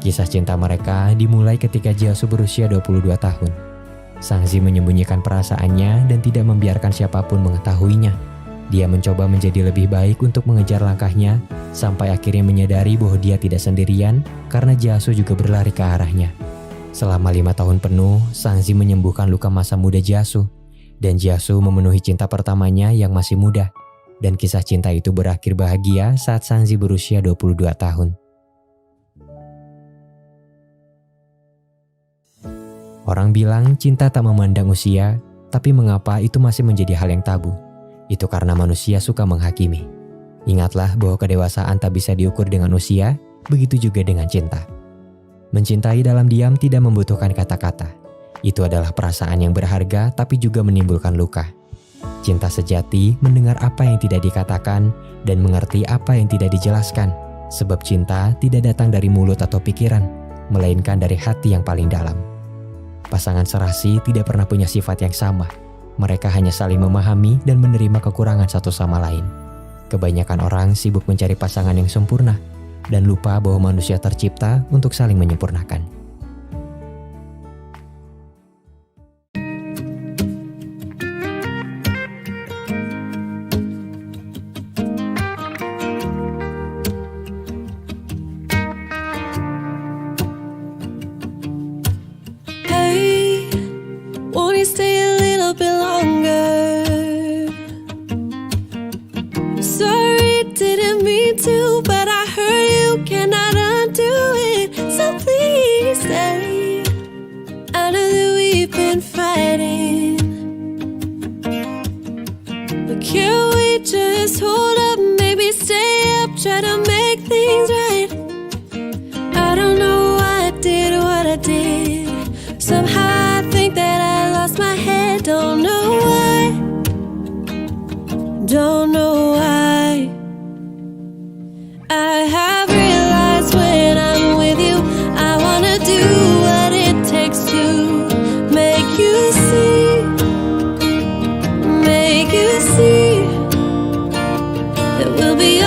Kisah cinta mereka dimulai ketika Jasu berusia 22 tahun. Sangzi menyembunyikan perasaannya dan tidak membiarkan siapapun mengetahuinya. Dia mencoba menjadi lebih baik untuk mengejar langkahnya, sampai akhirnya menyadari bahwa dia tidak sendirian karena Jasu juga berlari ke arahnya. Selama 5 tahun penuh, Sangzi menyembuhkan luka masa muda Jasu, dan Jasu memenuhi cinta pertamanya yang masih muda. Dan kisah cinta itu berakhir bahagia saat Sangzi berusia 22 tahun. Orang bilang cinta tak memandang usia, tapi mengapa itu masih menjadi hal yang tabu? Itu karena manusia suka menghakimi. Ingatlah bahwa kedewasaan tak bisa diukur dengan usia, begitu juga dengan cinta. Mencintai dalam diam tidak membutuhkan kata-kata. Itu adalah perasaan yang berharga tapi juga menimbulkan luka. Cinta sejati mendengar apa yang tidak dikatakan dan mengerti apa yang tidak dijelaskan. Sebab cinta tidak datang dari mulut atau pikiran, melainkan dari hati yang paling dalam. Pasangan serasi tidak pernah punya sifat yang sama. Mereka hanya saling memahami dan menerima kekurangan satu sama lain. Kebanyakan orang sibuk mencari pasangan yang sempurna dan lupa bahwa manusia tercipta untuk saling menyempurnakan. Hey, won't you stay a little bit longer? Sorry, didn't mean to, but I heard you cannot undo it. So please stay. I know that we've been fighting, but can't we just hold up? Maybe stay up, try to make things right. I don't know why I did what I did. Somehow I think that I lost my head. Don't know why. Don't know why. I have realized when I'm with you, I wanna do what it takes to make you see that we'll be